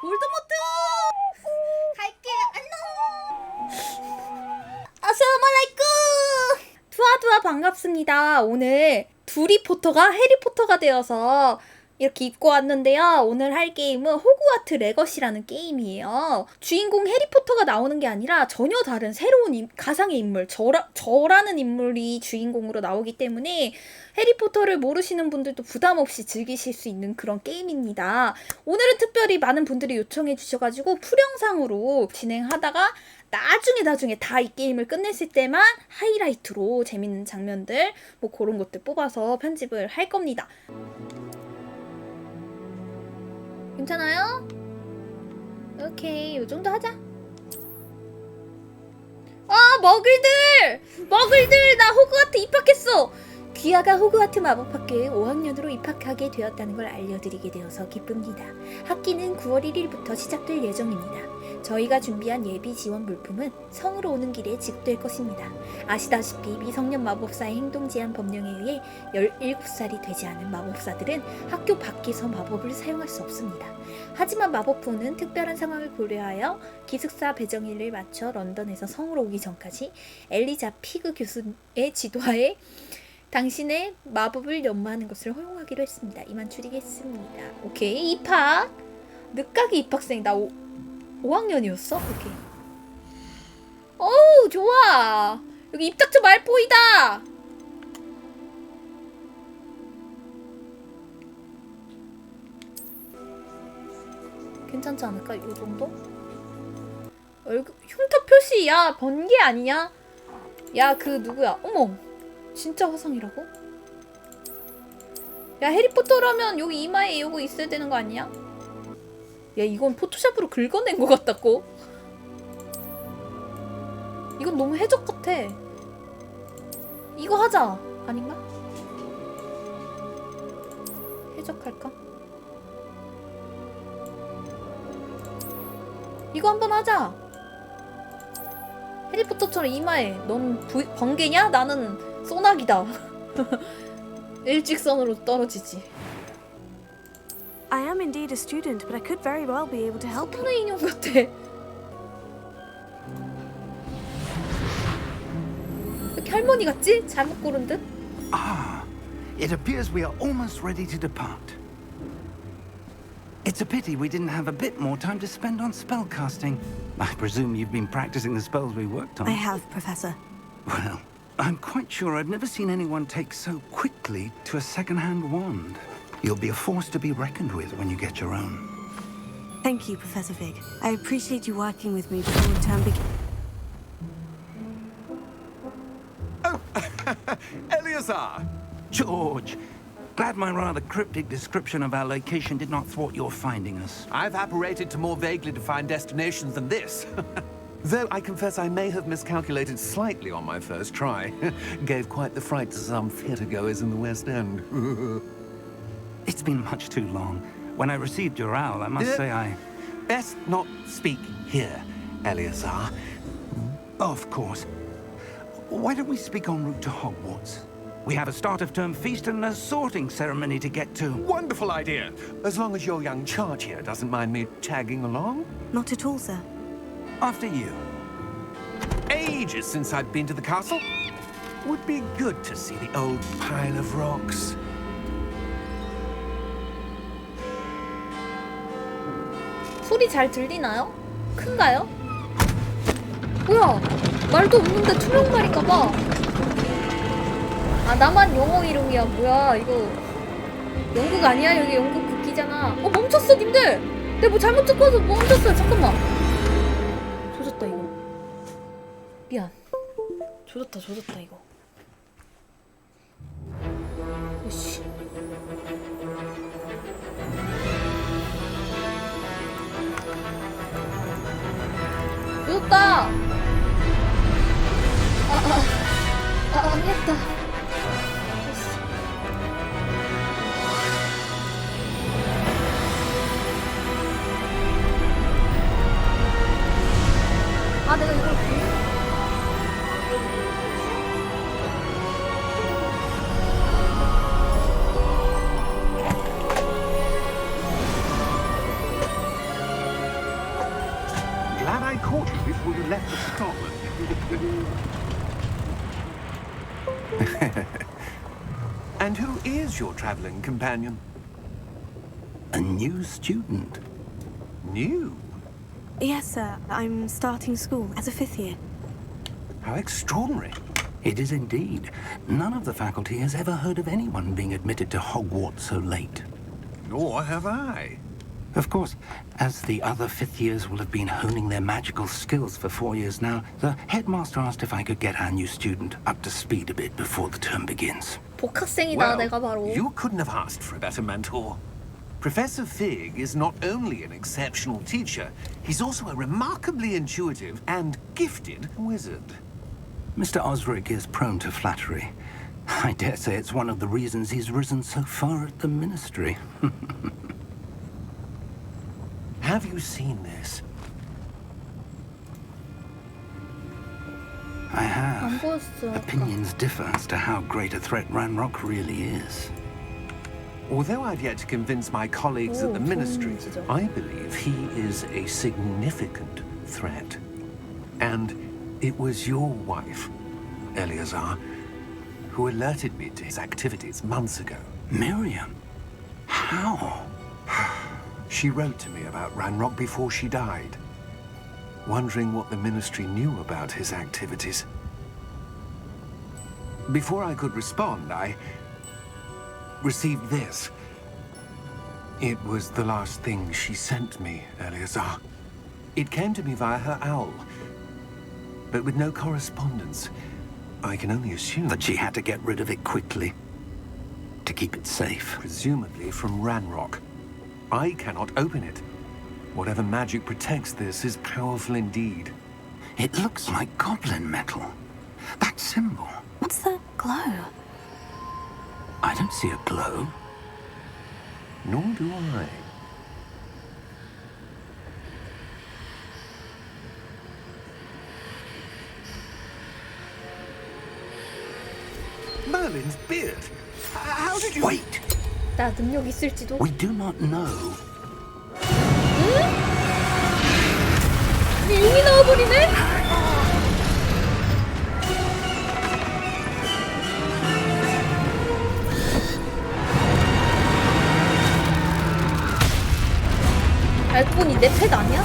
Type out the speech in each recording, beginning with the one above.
볼드모트! 갈게, 안녕! 아살라말라이쿰! 두아두아 반갑습니다. 오늘 두리포터가 해리포터가 되어서 이렇게 입고 왔는데요. 오늘 할 게임은 호그와트 레거시라는 게임이에요. 주인공 해리포터가 나오는 게 아니라 전혀 다른 새로운 가상의 인물, 저라는 인물이 주인공으로 나오기 때문에 해리포터를 모르시는 분들도 부담 없이 즐기실 수 있는 그런 게임입니다. 오늘은 특별히 많은 분들이 요청해 주셔가지고 풀영상으로 진행하다가 나중에 다 이 게임을 끝냈을 때만 하이라이트로 재밌는 장면들 뭐 그런 것들 뽑아서 편집을 할 겁니다. 괜찮아요? 오케이, 요 정도 하자. 머글들! 나 호그와트 입학했어! 귀하가 호그와트 마법학교에 5학년으로 입학하게 되었다는 걸 알려드리게 되어서 기쁩니다. 학기는 9월 1일부터 시작될 예정입니다. 저희가 준비한 예비 지원 물품은 성으로 오는 길에 지급될 것입니다. 아시다시피 미성년 마법사의 행동 제한 법령에 의해 17살이 되지 않은 마법사들은 학교 밖에서 마법을 사용할 수 없습니다. 하지만 마법부는 특별한 상황을 고려하여 기숙사 배정일을 맞춰 런던에서 성으로 오기 전까지 엘리자 피그 교수의 지도하에 당신의 마법을 연마하는 것을 허용하기로 했습니다. 이만 줄이겠습니다. 오케이, 입학. 늦가기 입학생. 나 5학년이었어? 오케이. 어우, 좋아. 여기 입닥쳐 말보이다. 괜찮지 않을까? 요 정도? 얼굴 흉터 표시. 야, 번개 아니냐? 야, 그 누구야? 어머, 진짜 화상이라고? 야, 해리포터라면 여기 이마에 이거 있어야 되는 거 아니야? 야, 이건 포토샵으로 긁어낸 것 같다고? 이건 너무 해적 같아. 이거 하자. 아닌가? 해적할까? 이거 한번 하자. 해리포터처럼 이마에. 넌 번개냐? 나는 소나기다. 일직선으로 떨어지지. I am indeed a student, but I could very well be able to help you. 소녀 인형 같아. 왜 이렇게 할머니 같지? 잘못 고른 듯? Ah, it appears we are almost ready to depart. It's a pity we didn't have a bit more time to spend on spellcasting. I presume you've been practicing the spells we worked on. I have, Professor. Well, I'm quite sure I've never seen anyone take so quickly to a second-hand wand. You'll be a force to be reckoned with when you get your own. Thank you, Professor Fig. I appreciate you working with me before the term begins. Oh, Eleazar! George, glad my rather cryptic description of our location did not thwart your finding us. I've apparated to more vaguely defined destinations than this. Though I confess I may have miscalculated slightly on my first try. Gave quite the fright to some theatre-goers in the West End. It's been much too long. When I received your owl, I must say I... Best not speak here, Eleazar. Of course. Why don't we speak en route to Hogwarts? We have a start-of-term feast and a sorting ceremony to get to. Wonderful idea! As long as your young charge here doesn't mind me tagging along. Not at all, sir. After you. Ages since I've been to the castle. Would be good to see the old pile of rocks. 소리 잘 들리나요? 큰가요? 뭐야? 말도 없는데 투명말인가봐. 아, 나만 영어 이름이야. 뭐야 이거. 영국 아니야? 여기 영국 국기잖아. 멈췄어 님들. 내가 뭐 잘못 찍어서 멈췄어요. 잠깐만. 조졌다 이거. 미안. 조졌다 이거. 오씨. 조졌다. 했다. 내가 이걸 caught you before you left for Scotland. And who is your traveling companion? A new student. New? Yes, sir. I'm starting school as a 5th year. How extraordinary. It is indeed. None of the faculty has ever heard of anyone being admitted to Hogwarts so late. Nor have I. Of course, as the other 5th years will have been honing their magical skills for 4 years now, the headmaster asked if I could get our new student up to speed a bit before the term begins. 복학생이다 Well, 내가 바로. you couldn't have asked for a better mentor. Professor Fig is not only an exceptional teacher, he's also a remarkably intuitive and gifted wizard. Mr. Osric is prone to flattery. I dare say it's one of the reasons he's risen so far at the ministry. Have you seen this? I 안 have. 보였어. 아까. Opinions differ as to how great a threat Ranrock really is. Although I've yet to convince my colleagues at the Oh, ministry, 진짜. I believe he is a significant threat. And it was your wife, Eleazar, who alerted me to his activities months ago. Miriam? How? She wrote to me about Ranrock before she died, wondering what the ministry knew about his activities. Before I could respond, I received this. It was the last thing she sent me, Eleazar. It came to me via her owl, but with no correspondence. I can only assume That she had to get rid of it quickly to keep it safe. presumably from Ranrock. I cannot open it. Whatever magic protects this is powerful indeed. It looks like goblin metal. That symbol. What's that glow? I don't see a glow. Nor do I. Merlin's beard. How did you... Wait! 나 능력 있을지도. We do not know. 이미 나와버리네? 알고 보니 내 펫 아니야?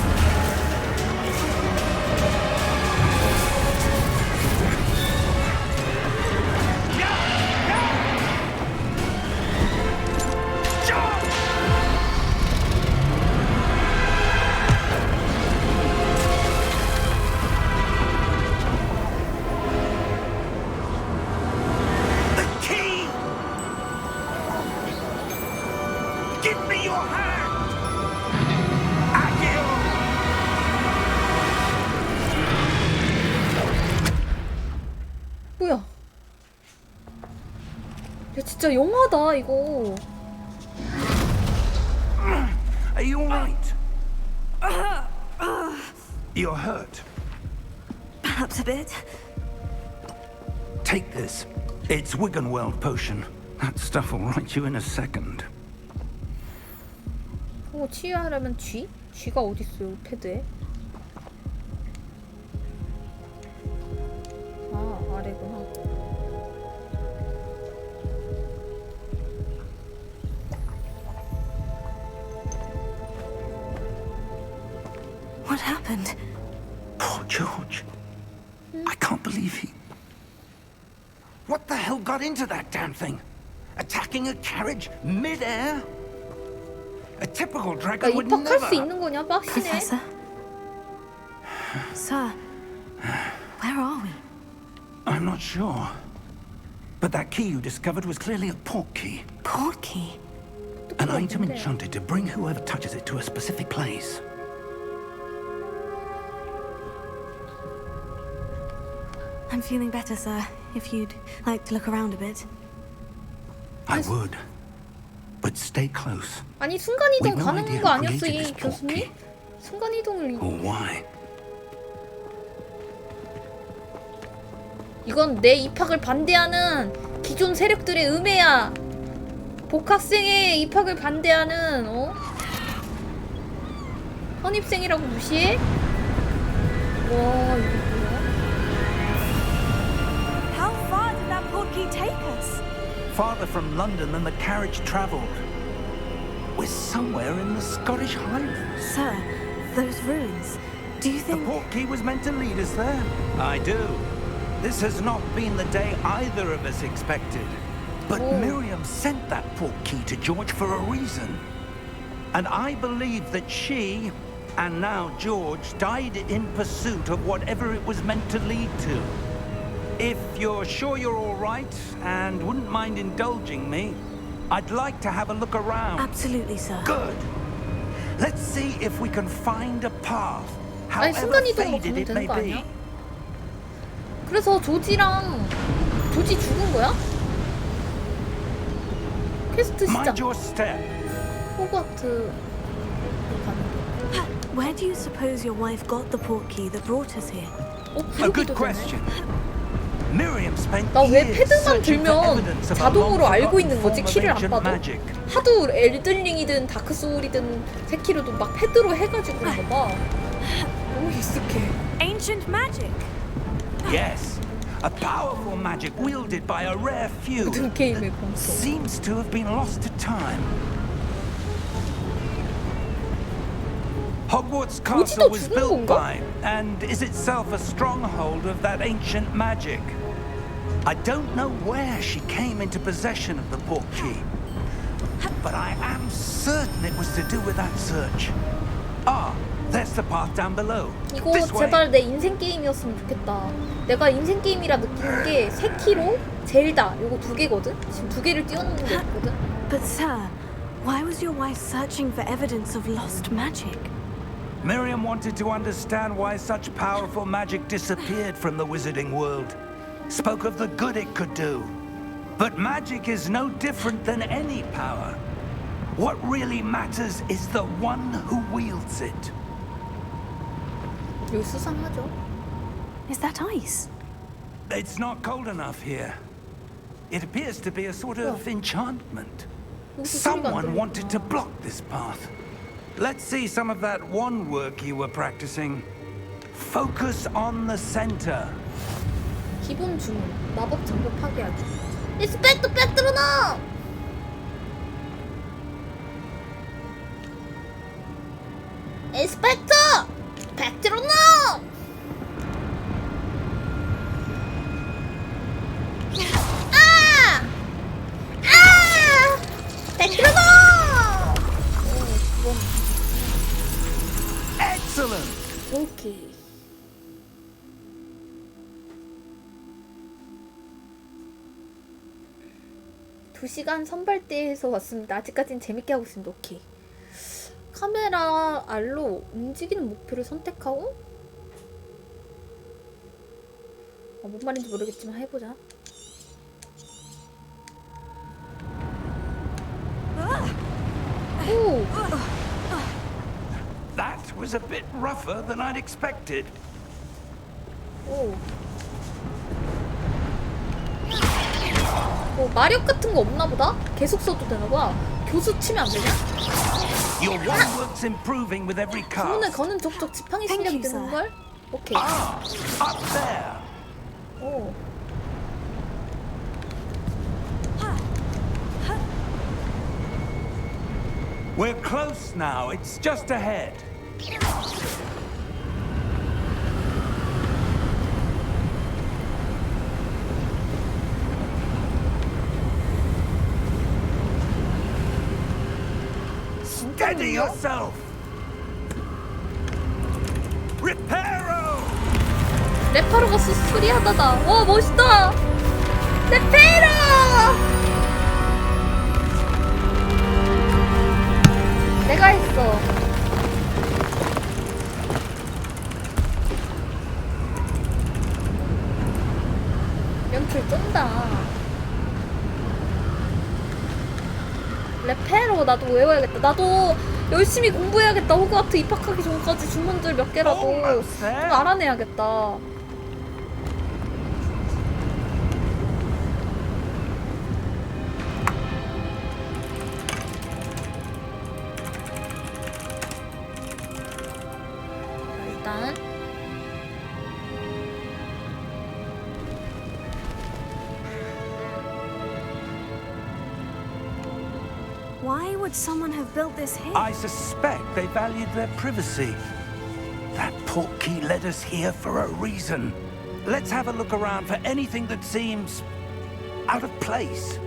The key! Give me your hand! Agil! 뭐야? 야 진짜 영화다 이거. Are you alright? You're hurt. Perhaps a bit. Take this. It's Wiggenweld potion. That stuff will right you in a second. 그거 치유하려면 쥐? 쥐가 어딨어요 패드에? 아 아래구나. What happened? Poor George. I can't believe he... What the hell got into that damn thing? Attacking a carriage mid-air? A typical 야 dragon would 입학할 수 never... 있는 거냐 빡시네. Professor? Sir, where are we? I'm not sure. But that key you discovered was clearly a port key. Port key? An item enchanted to bring whoever touches it to a specific place. I'm feeling better, sir. If you'd like to look around a bit. I would. But stay close. 아니 순간이동 We've no 가능한 idea 거 who 아니었어 created 이 this port 교수님? key. 순간이동을 Or why. 이건 내 입학을 반대하는 기존 세력들의 음해야. 복학생의 입학을 반대하는 선입생이라고 무시해? 와, 이거 뭐야? How far did that portkey take us? Farther from London than the carriage travelled. We're somewhere in the Scottish Highlands. Sir, those ruins. Do you The think... portkey was meant to lead us there? I do. This has not been the day either of us expected. But Oh. Miriam sent that portkey to George for a reason. And I believe that she, and now George, died in pursuit of whatever it was meant to lead to. If you're sure you're all right and wouldn't mind indulging me, I'd like to have a look around. Absolutely, sir. Good. Let's see if we can find a path, 아니, however 순간이동으로 faded 가면 it 되는 may 거 be. 아니야? 그래서 조지 죽은 거야? 퀘스트 시작. Mind your step. 호그와트 가는 게. Where do you suppose your wife got the portkey that brought us here? A good 부르기도 되네. question. Miriam spent 나 왜 years 패드만 searching for 들면 evidence of a 자동으로 long 알고 forgotten 있는 form 거지, of 키를 안 ancient 봐도? magic. 하도 엘든링이든 다크소울이든 세키로도 막 패드로 해가지고 그런 거 봐. 너무 익숙해. Ancient magic. Yes, a powerful magic wielded by a rare few. 모든 게임의 공통. Seems to have been lost to time. Hogwarts Castle was 죽은 built 건가? by, and is itself a stronghold of that ancient magic. I don't know where she came into possession of the portkey, but I am certain it was to do with that search. Ah, there's the path down below. 이거 This way. 제발 내 인생 게임이었으면 좋겠다. 내가 인생 게임이라 느끼는 게 세키로, 젤다 요거 두 개거든? 지금 두 개를 띄워놓는 게 있거든? But sir, why was your wife searching for evidence of lost magic? Miriam wanted to understand why such powerful magic disappeared from the wizarding world. Spoke of the good it could do. But magic is no different than any power. What really matters is the one who wields it. 이거 수상하죠? Is that ice? It's not cold enough here. It appears to be a sort of Oh. enchantment. 무슨 소리가 안 Someone 들리구나. wanted to block this path. Let's see some of that wand work you were practicing. Focus on the center. 기본 주문, 마법 정보 파괴하기. 리스펙트 백드로나! 에스펙트 백드로나! 아! 아! 백드로나! Excellent! 오케이. 두 시간 선발대에서 왔습니다. 아직까지는 재밌게 하고 있습니다. 오케이. 카메라 R로 움직이는 목표를 선택하고 뭔 말인지 모르겠지만 해보자. 오! That was a bit rougher than I'd expected. 오. 마력 같은 거 없나 보다? 계속 써도 되나 봐. 교수 치면 안 되냐? Your wand work's improving with every 주문을 cast. 거는 족족 지팡이 Thank 실력이 you, sir. 되는걸? 오케이. Ah, up there. 오. We're close now. It's just ahead. Steady yourself. Reparo. 레파로가 수리하다다. 와 멋있다. 레페로. 내가 했어. 연출 쩐다. 레페로 나도 외워야겠다. 나도 열심히 공부해야겠다. 호그와트 입학하기 전까지 주문들 몇 개라도 좀 알아내야겠다. 일단 Why would someone have built this here? I suspect they valued their privacy. That portkey led us here for a reason. Let's have a look around for anything that seems out of place.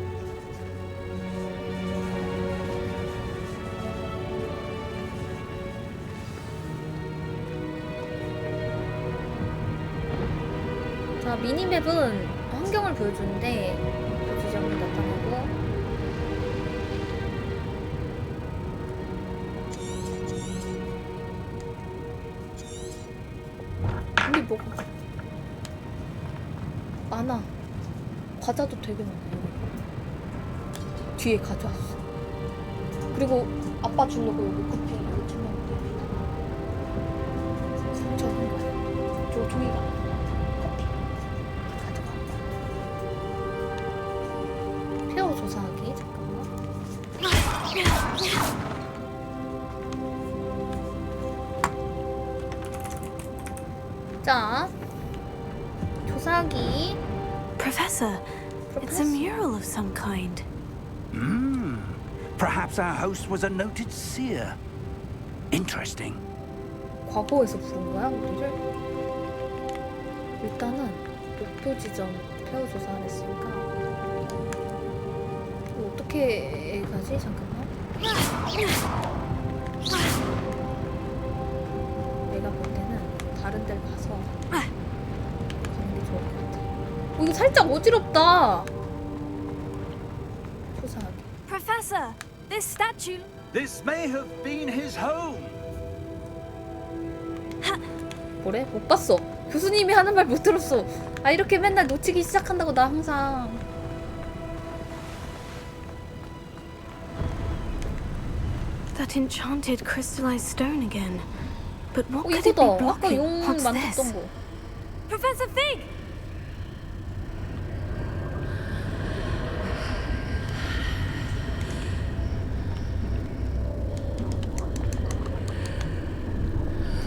자, 미니맵은 환경을 보여주는데 지점이 나타나고 우리 뭐 많아. 과자도 되게 많아요. 뒤에 가져왔어. 그리고 아빠 주려고 여기 커피 이거 주면 돼. 상처는 거야. 저 종이가 커피 가져가. 폐허 조사하기. 잠깐만. 자, 조사하기. Professor, it's a mural of some kind. Perhaps our host was a noted seer. Interesting. 과거에서 부른 거야, 우리를? 일단은 목표 지점 폐허 조사를 했으니까 이거 어떻게 가지? 잠깐만. 내가 볼 때는 다른 데를 가서 가는 게 좋을 것 같아. 이거 살짝 어지럽다. 조사하기. Professor, this statue. This may have been his home. 뭐래? 못 봤어. 교수님이 하는 말 못 들었어. 아, 이렇게 맨날 놓치기 시작한다고 나 항상. That enchanted crystallized stone again. But what could it be 이거다. 아까 blocking? 용 What's 만졌던 this? 거. Professor Fig!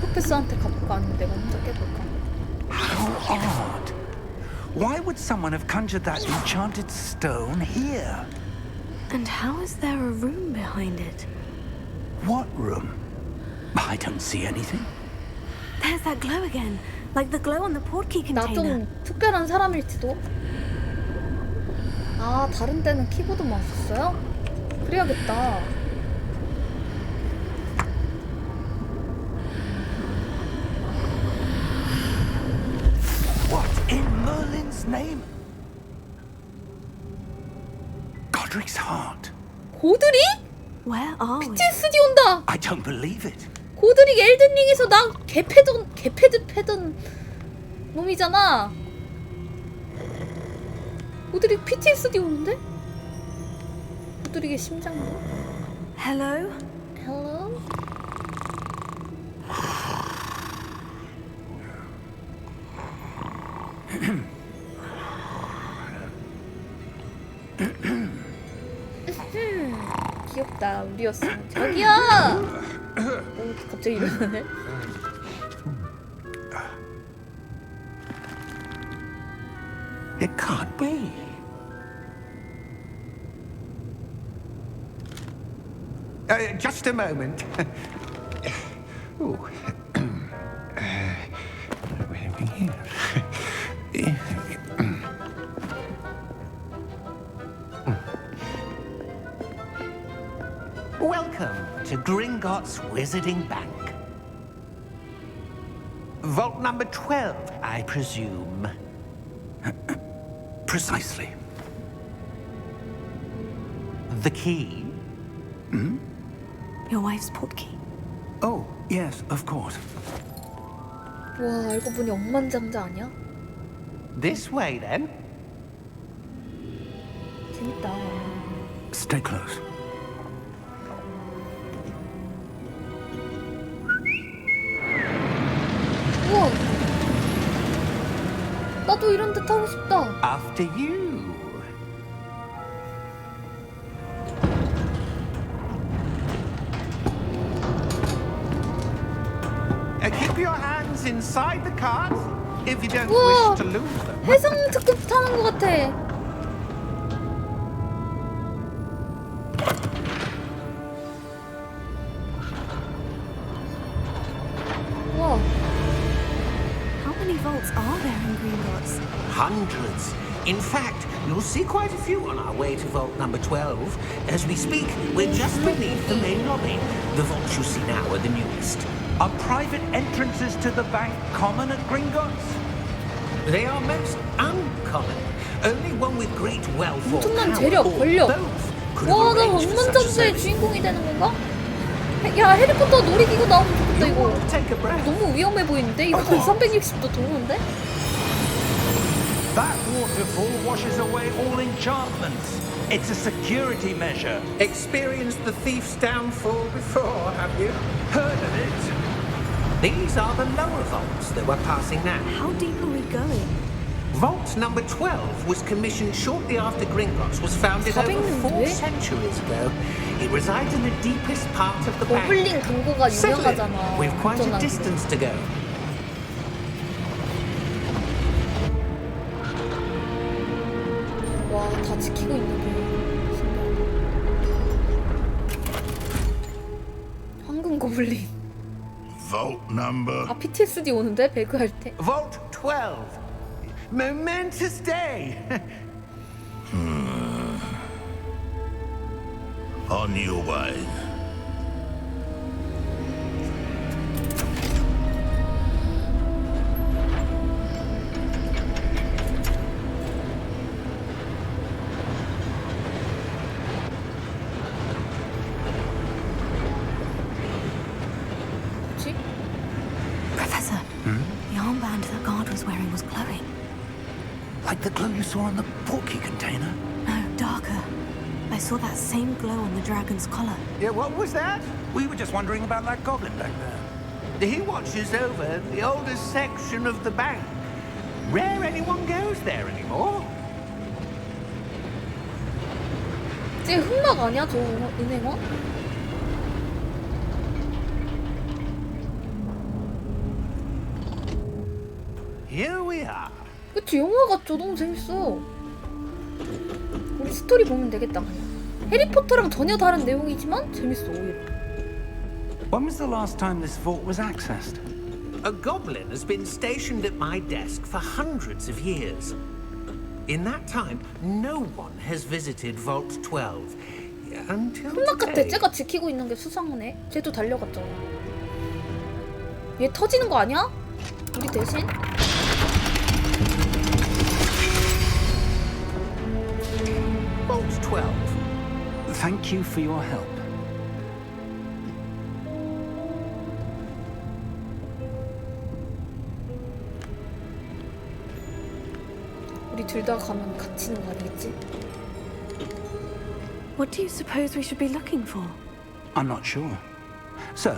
프로페서한테 가볼까? 아니면 내가 혼자 깨볼까? How odd. Why would someone have conjured that enchanted stone here? And how is there a room behind it? What room? I don't see anything. There's that glow again, like the glow on the portkey 나 container. 좀 특별한 사람일지도? 아, 다른 데는 키보드만 썼어요? 그래야겠다. What in Merlin's name? Godric's heart. 고드릭? Where are we? PTSD 온다! I don't believe it. 고드릭 엘든링에서 나 개패던 놈이잖아. 고드릭 PTSD 오는데? 고드릭의 심장으로? Hello? Hello? 귀엽다. 우리였어. 저기요! 오, 갑자기 일어나네. It can't be. Just a moment. Oh. Welcome to Gringotts Wizarding Bank. Vault number 12, I presume. Precisely. The key? Your wife's portkey. Oh, yes, of course. 와, 알고 보니 억만장자 아니야? This way, then. 재밌다. Stay close. 우와! 나도 이런 데 타고 싶다. After you. Keep your hands inside the cart if you don't 우와! wish to lose them. 해성 특급 타는 것 같아. vaults are there in Gringotts? Hundreds. In fact, you'll see quite a few on our way to vault number 12. As we speak, we're just beneath the main lobby. The vaults you see now are the newest. Are private entrances to the bank common at Gringotts? They are most uncommon. Only one with great wealth or 엄청난 power, 재력, or 권력. both, could have 와, 나 arranged for such a 억만장자의 service. 주인공이 되는 건가? 야, 해리포터 놀이기구 나오면 좋겠다, You 이거. want to take a breath? 너무 위험해 보이는데? 이거 360도 도는데? That waterfall washes away all enchantments. It's a security measure. Experienced the thief's downfall before, have you? Heard of it? These are the lower vaults that we're passing now. How deep are we going? Vault number 12 was commissioned shortly after Gringotts was founded over 4 400년대? centuries ago. It resides in the deepest part of the bank. 고블린 금고가 Settle it. 유명하잖아. We've quite a 엄청난 distance to go. 와, 다 지키고 있는 게 황금 고블린. Vault number. 아, PTSD 오는데? 배그 할 때. Vault 12. Momentous day. On your way. 뭐지? Professor, the armband that guard was wearing was glowing. Like the glow you saw on the porky container? No, darker. I saw that same glow on the dragon's collar. Yeah, what was that? We were just wondering about that goblin back there. He watches over the oldest section of the bank. Rare anyone goes there anymore. 쟤 흑막 아니야? 저 은행원? Here we are. 그치, 영화 같죠? 너무 재밌어. 우리 스토리 보면 되겠다, 그냥. 해리포터랑 전혀 다른 내용이지만 재밌어, 오히려. When was the last time this vault was accessed? A goblin has been stationed at my desk for hundreds of years. In that time, no one has visited Vault 12 until 흑막 같아. today. 쟤가 지키고 있는 게 수상하네. 쟤도 달려갔잖아. 얘 터지는 거 아니야? 우리 대신? Vault 12. Thank you for your help. 우리 둘 다 가면 갇히는 거 아니겠지? What do you suppose we should be looking for? I'm not sure. Sir,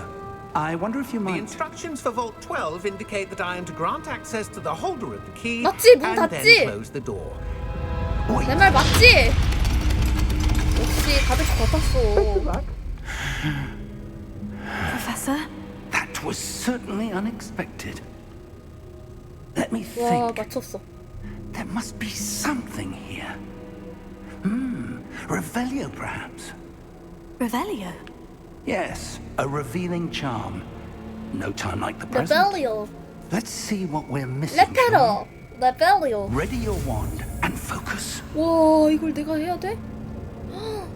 I wonder if you The might... instructions for Vault 12 indicate that I am to grant access to the holder of the key 맞지? 문 and 닫지? then close the door. Wait, 내 말 맞지? 역시 다들 것 같았어. Professor? that was certainly unexpected. Let me 와, think. 맞췄어. There must be something here. Revelio, perhaps. Revelio? Yes, a revealing charm. No time like the present. 레벨리오. Let's see what we're missing. 레페로. 레벨리오. Ready your wand and focus. 와, 이걸 내가 해야 돼? 헉.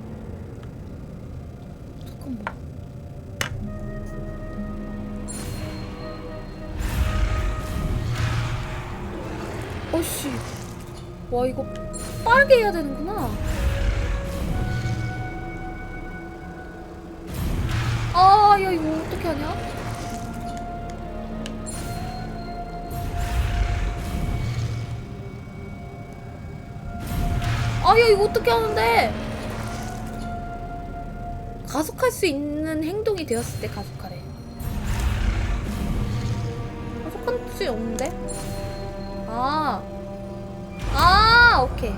잠깐만. 어씨. 와, 이거 빠르게 해야 되는구나. 아, 야, 이거 어떻게 하냐? 아, 야, 이거 어떻게 하는데? 가속할 수 있는 행동이 되었을 때 가속하래. 가속할 수 없는데? 오케이.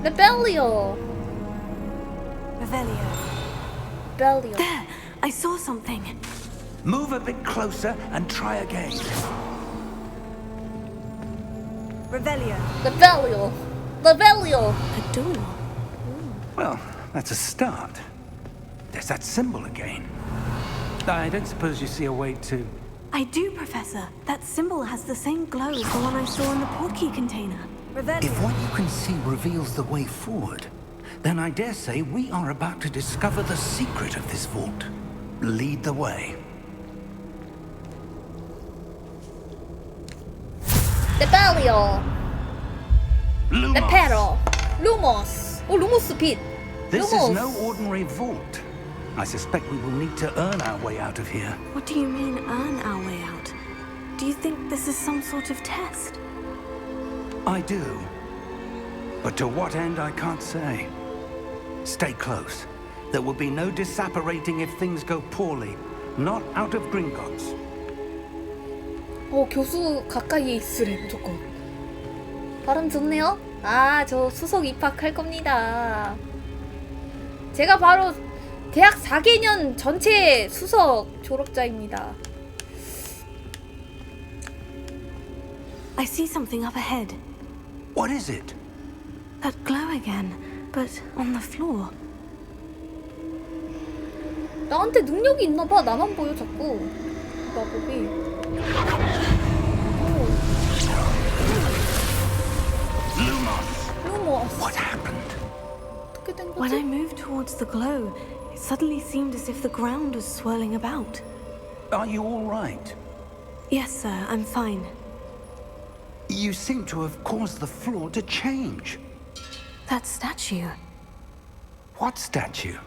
레벨리오. Revelio. 레벨리오. There! I saw something. Move a bit closer and try again. Revelio. 레벨리오. 레벨리오. A door. Well, that's a start. There's that symbol again. I don't suppose you see a way to... I do, Professor. That symbol has the same glow as the one I saw in the portkey container. If what you can see reveals the way forward, then I dare say we are about to discover the secret of this vault. Lead the way. 레벨리오, Lumos! 레페로, 루모스. 오, 루모스 빛. This is no 루모스. ordinary vault. I suspect we will need to earn our way out of here. What do you mean, earn our way out? Do you think this is some sort of test? I do. But to what end, I can't say. Stay close. There will be no disapparating if things go poorly. Not out of Gringotts. 교수 가까이에 있으래 무조건. 발음 좋네요. 아, 저 수석 입학할 겁니다. 제가 바로 대학 4개년 전체 수석 졸업자입니다. I see something up ahead. What is it? That glow again, but on the floor. 나한테 능력이 있나봐. 나만 보여 자꾸. 마법이. 루모스. What happened? 어떻게 된 When I 거지? moved towards the glow, it suddenly seemed as if the ground was swirling about. Are you all right? Yes, sir, I'm fine. You seem to have caused the floor to change. That statue. What statue?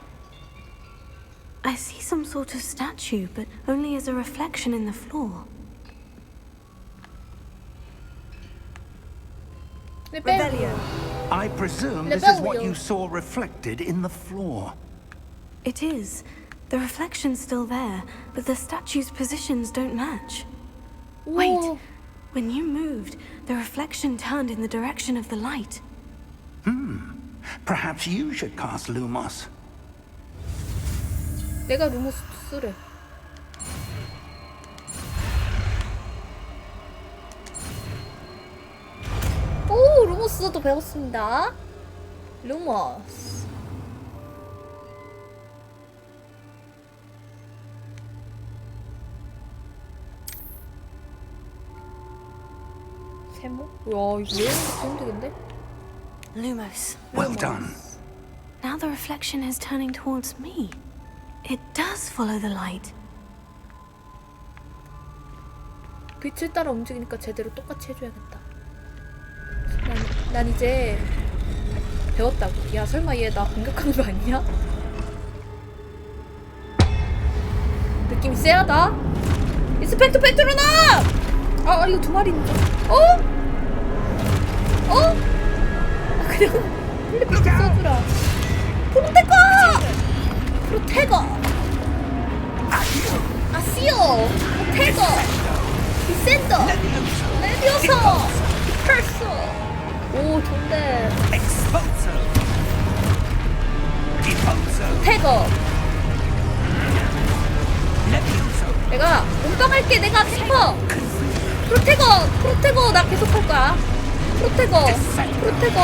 I see some sort of statue, but only as a reflection in the floor. 레벨리오. I presume this is what Rebellion. you saw reflected in the floor. It is. The reflection's still there, but the statue's positions don't match. Wait. 우와. When you moved, the reflection turned in the direction of the light. Perhaps you should cast Lumos. 내가 루모스 쓰래. 오, 루모스도 배웠습니다. 루모스. 세모? 야, 이거 외우는 것도 힘들겠는데? Lumos. Well done. Now the reflection is turning towards me. It does follow the light. 빛을 따라 움직이니까 제대로 똑같이 해줘야겠다. 난 이제 배웠다고. 야, 설마 얘 나 공격하는 거 아니야? 느낌이 쎄하다. 인스펙터 페트로나! 아, 이거 두 마리 있는데. 어? 그냥 플리피스 써주라. 프로테거! 아시오! 프로테거! 디센더! 레디오서! 디펄서! 오, 좋은데. 프로테거! 내가 몸빵할게. 내가 탱커! 프로테거 나 계속 할 거야. 프로테거.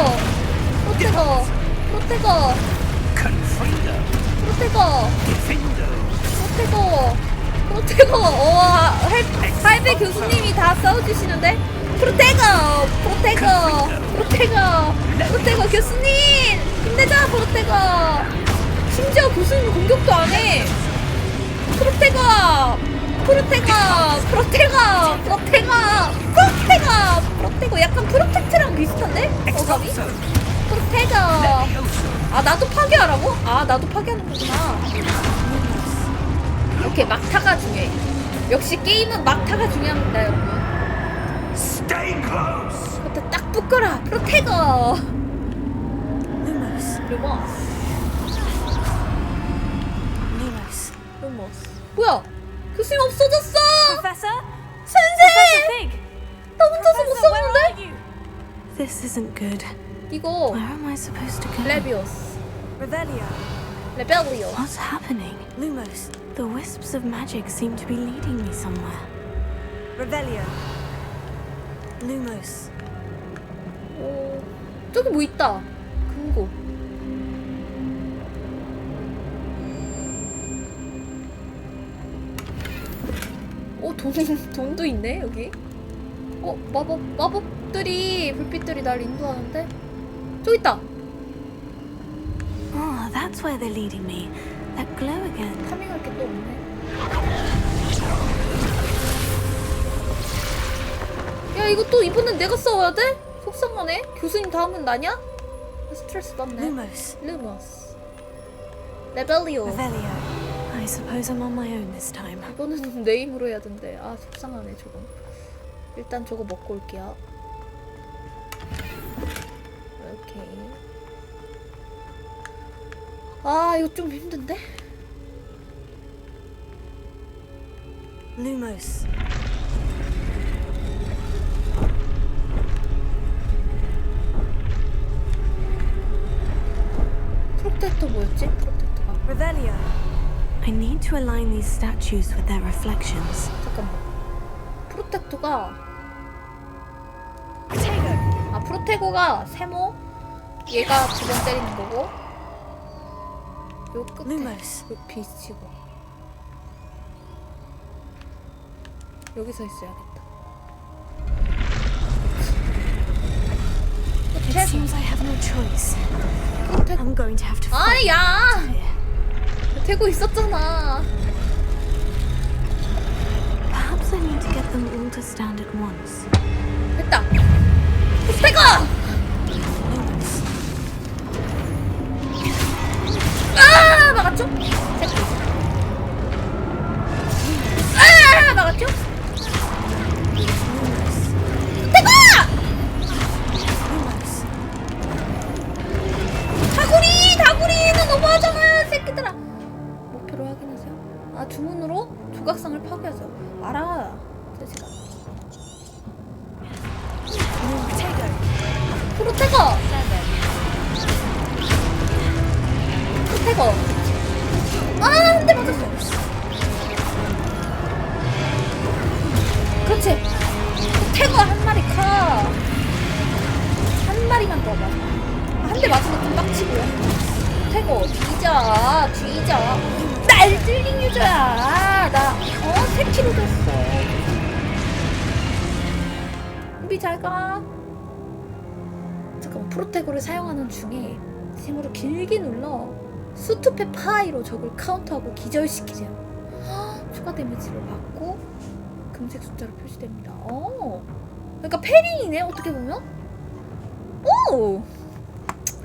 할배 교수님이 다 싸워주시는데. 프로테거 교수님 힘내자. 프로테거. 심지어 교수님 공격도 안 해. 프로테거 약간 프로텍트랑 비슷한데? 어감이? 프로테거. 아, 나도 파괴하라고? 아, 나도 파괴하는 거구나. 오케이, 막타가 중요해. 역시 게임은 막타가 중요합니다, 여러분. Stay close. 그것도 딱 붙거라. 프로테거. Lumos. 루모스. 뭐야? 교수님 없어졌어! Professor? 선생! Fig! 나 혼자서 못 싸우는데? This isn't good. 이거 Where am I supposed to go? 레비오스. Revelio. 레벨리오. What's happening? Lumos. The wisps of magic seem to be leading me somewhere. Revelio. Lumos. 오, 저기 뭐 있다. 금고. 돈도 있네 여기. 마법들이 불빛들이 날 인도하는데. 저기 있다. Oh, that's where they're leading me. That glow again. 파밍할 게 또 없네. 야 이거 또 이번엔 내가 싸워야 돼? 속상하네. 교수님 다음은 나냐? 스트레스 받네. Lumos. 루머스. 레벨리오. Revelio. I suppose I'm on my own this time. 이거는 내 힘으로 해야 된대. 아 속상하네 조금. 일단 저거 먹고 올게요. 오케이. 아 이거 좀 힘든데? Lumos. 프로텍터 뭐였지? 프로텍터가. Revelio. I need to align these statues with their reflections. 잠깐만. 프로텍터가 Protego. 프로테고가 세모. 얘가 두 번 때리는 거고. 요 끝에 Lumos. 요 비치고 여기서 있어야겠다. It seems I have no choice. 프로테고. I'm going to have to fight 아야. here. 되고 있었잖아. Perhaps I need to get them all to stand at once. 됐다. 프로테고. Lumos. 아 막았죠? 아 막았죠? 대박! 다구리는 너무하잖아 새끼들아. 목표를 확인하세요. 아 주문으로 조각상을 파괴하죠. 알아 제시가. 프로테거. 프로테거. 한 대 맞았어. 그렇지. 태거 한 마리 카. 한 마리만 더 맞아. 한 대 맞으면 좀 빡치고요. 태거 뒤져. 날들링 유저야. 나 3kg 됐어. 우리 잘 가. 잠깐만 프로테고를 사용하는 중에 힘으로 길게 눌러 수투페 파이로 적을 카운터하고 기절시키세요. 추가 데미지를 받고 금색 숫자로 표시됩니다. 그러니까 패링이네 어떻게 보면. 오!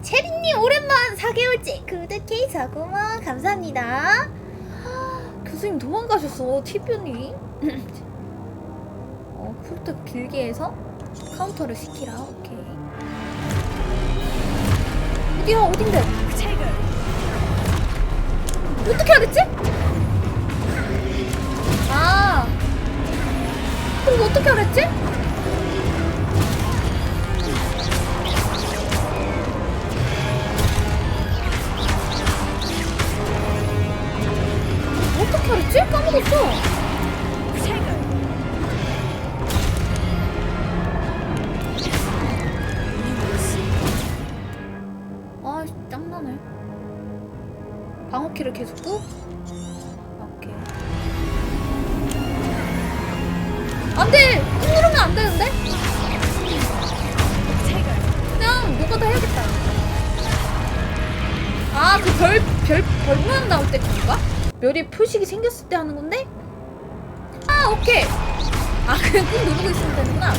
체리님 오랜만 4개월째 구독해서 고마워. 감사합니다. 교수님 도망가셨어 티뷰님. 프로텍 길게 해서 카운터를 시키라. 오케이. 어딘데? 어떻게 하겠지? 그럼 어떻게 하랬지? 어떻게 하랬지? 까먹었어. 짱나네. 방어키를 계속 끄? 오케이. 안돼! 꾹 누르면 안 되는데? 그냥 노가다 해야겠다. 별 모양 나올 때 그건가? 별이 표식이 생겼을 때 하는 건데? 오케이! 그냥 꾹 누르고 있으면 되는구나.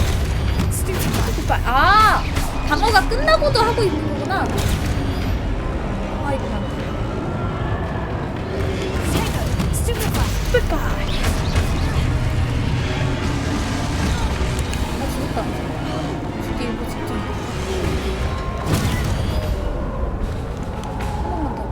방어가 끝나고도 하고 있는 거구나. 이거 안 돼. 스피파이. 죽었다. 죽기 일부 직전. 한 번만 더.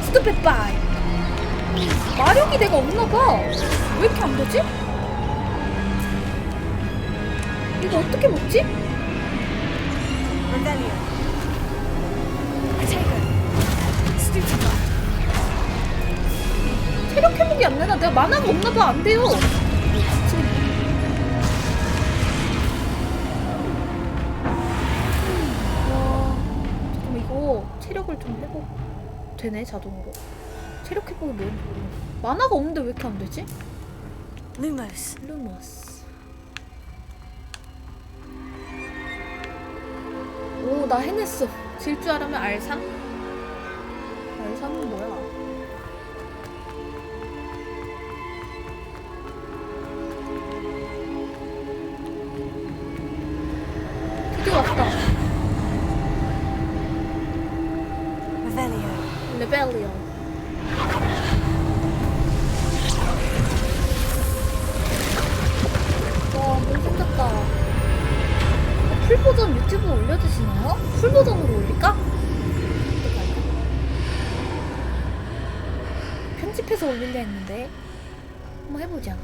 스투피파이. 마력이 내가 없나봐. 왜 이렇게 안 되지? 이거 어떻게 먹지? 체력 회복이 안 되나? 내가 만화가 없나봐. 안 돼요. 지금 잠깐만, 이거 체력을 좀 회복 되네 자동으로. 체력 회복이 뭔지 모르겠어. 만화가 없는데 왜 이렇게 안 되지? Lumos. 루머스. 오, 나 해냈어. 질주하려면 R3? R3은 뭐야? 드디어 왔다. Revelio. 레벨리온. 와, 너무 생겼다. 풀버전 유튜브에 올려주시나요? 풀버전으로 올릴까? 어떡할까? 편집해서 올리려 했는데 한번 해보자.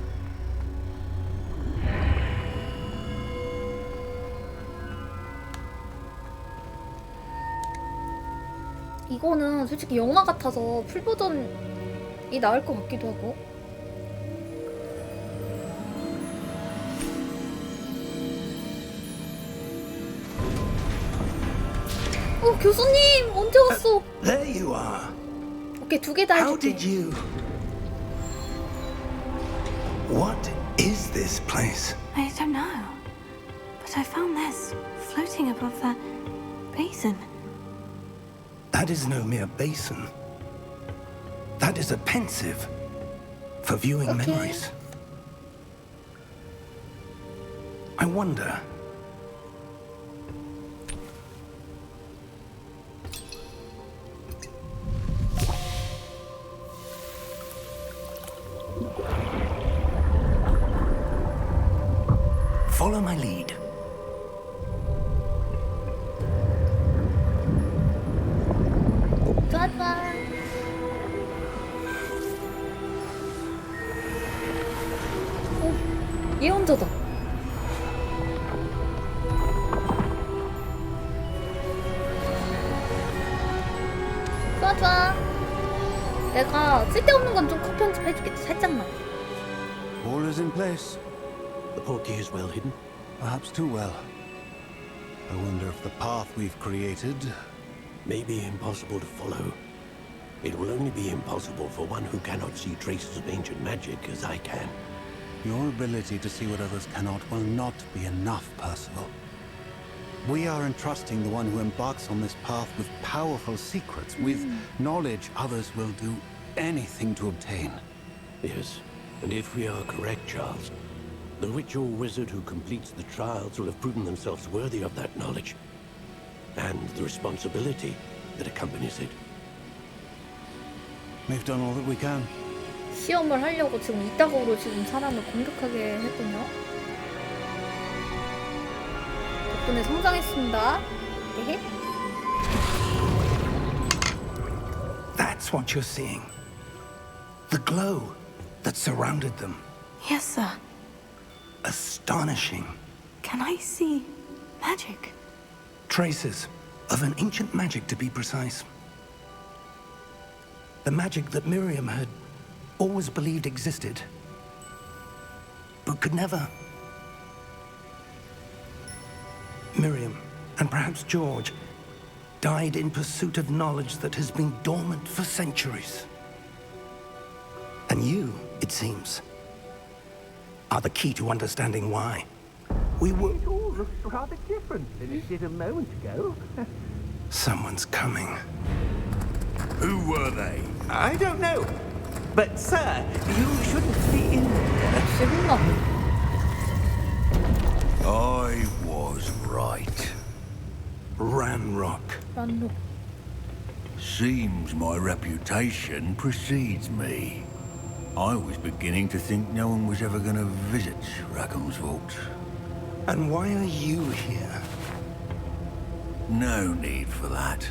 이거는 솔직히 영화 같아서 풀버전이 나을 것 같기도 하고. 교수님 언제 왔어? There you are. 오케이, 2개 다 How 해줄게. did you? What is this place? I don't know. But I found this floating above that basin. That is no mere basin. That is a pensive for viewing Okay. memories. I wonder. Follow my lead. 좋았다. 예언자다. 좋아 좋아. 내가 쓸데없는 건 좀 컷 편집해주겠지, 살짝만. All is in place. The portkey is well hidden. Perhaps too well. I wonder if the path we've created... May be impossible to follow. It will only be impossible for one who cannot see traces of ancient magic as I can. Your ability to see what others cannot will not be enough, Percival. We are entrusting the one who embarks on this path with powerful secrets, with knowledge others will do anything to obtain. Yes, and if we are correct, Charles, the ritual wizard who completes the trials will have proven themselves worthy of that knowledge, and the responsibility that accompanies it. We've done all that we can. 시험을 하려고 지금 이따구로 지금 사람을 공격하게 했군요. 덕분에 성장했습니다. 에헤. That's what you're seeing. The glow that surrounded them. Yes, sir. Astonishing. Can I see magic? Traces of an ancient magic, to be precise. The magic that Miriam had always believed existed, but could never. Miriam, and perhaps George, died in pursuit of knowledge that has been dormant for centuries. And you, it seems, are the key to understanding why. We were... It all looks rather different than it did a moment ago. Someone's coming. Who were they? I don't know. But, sir, you shouldn't be in there. 재밌나? I was right. Ranrock. 란로. Seems my reputation precedes me. I was beginning to think no one was ever going to visit Rackham's vault. And why are you here? No need for that.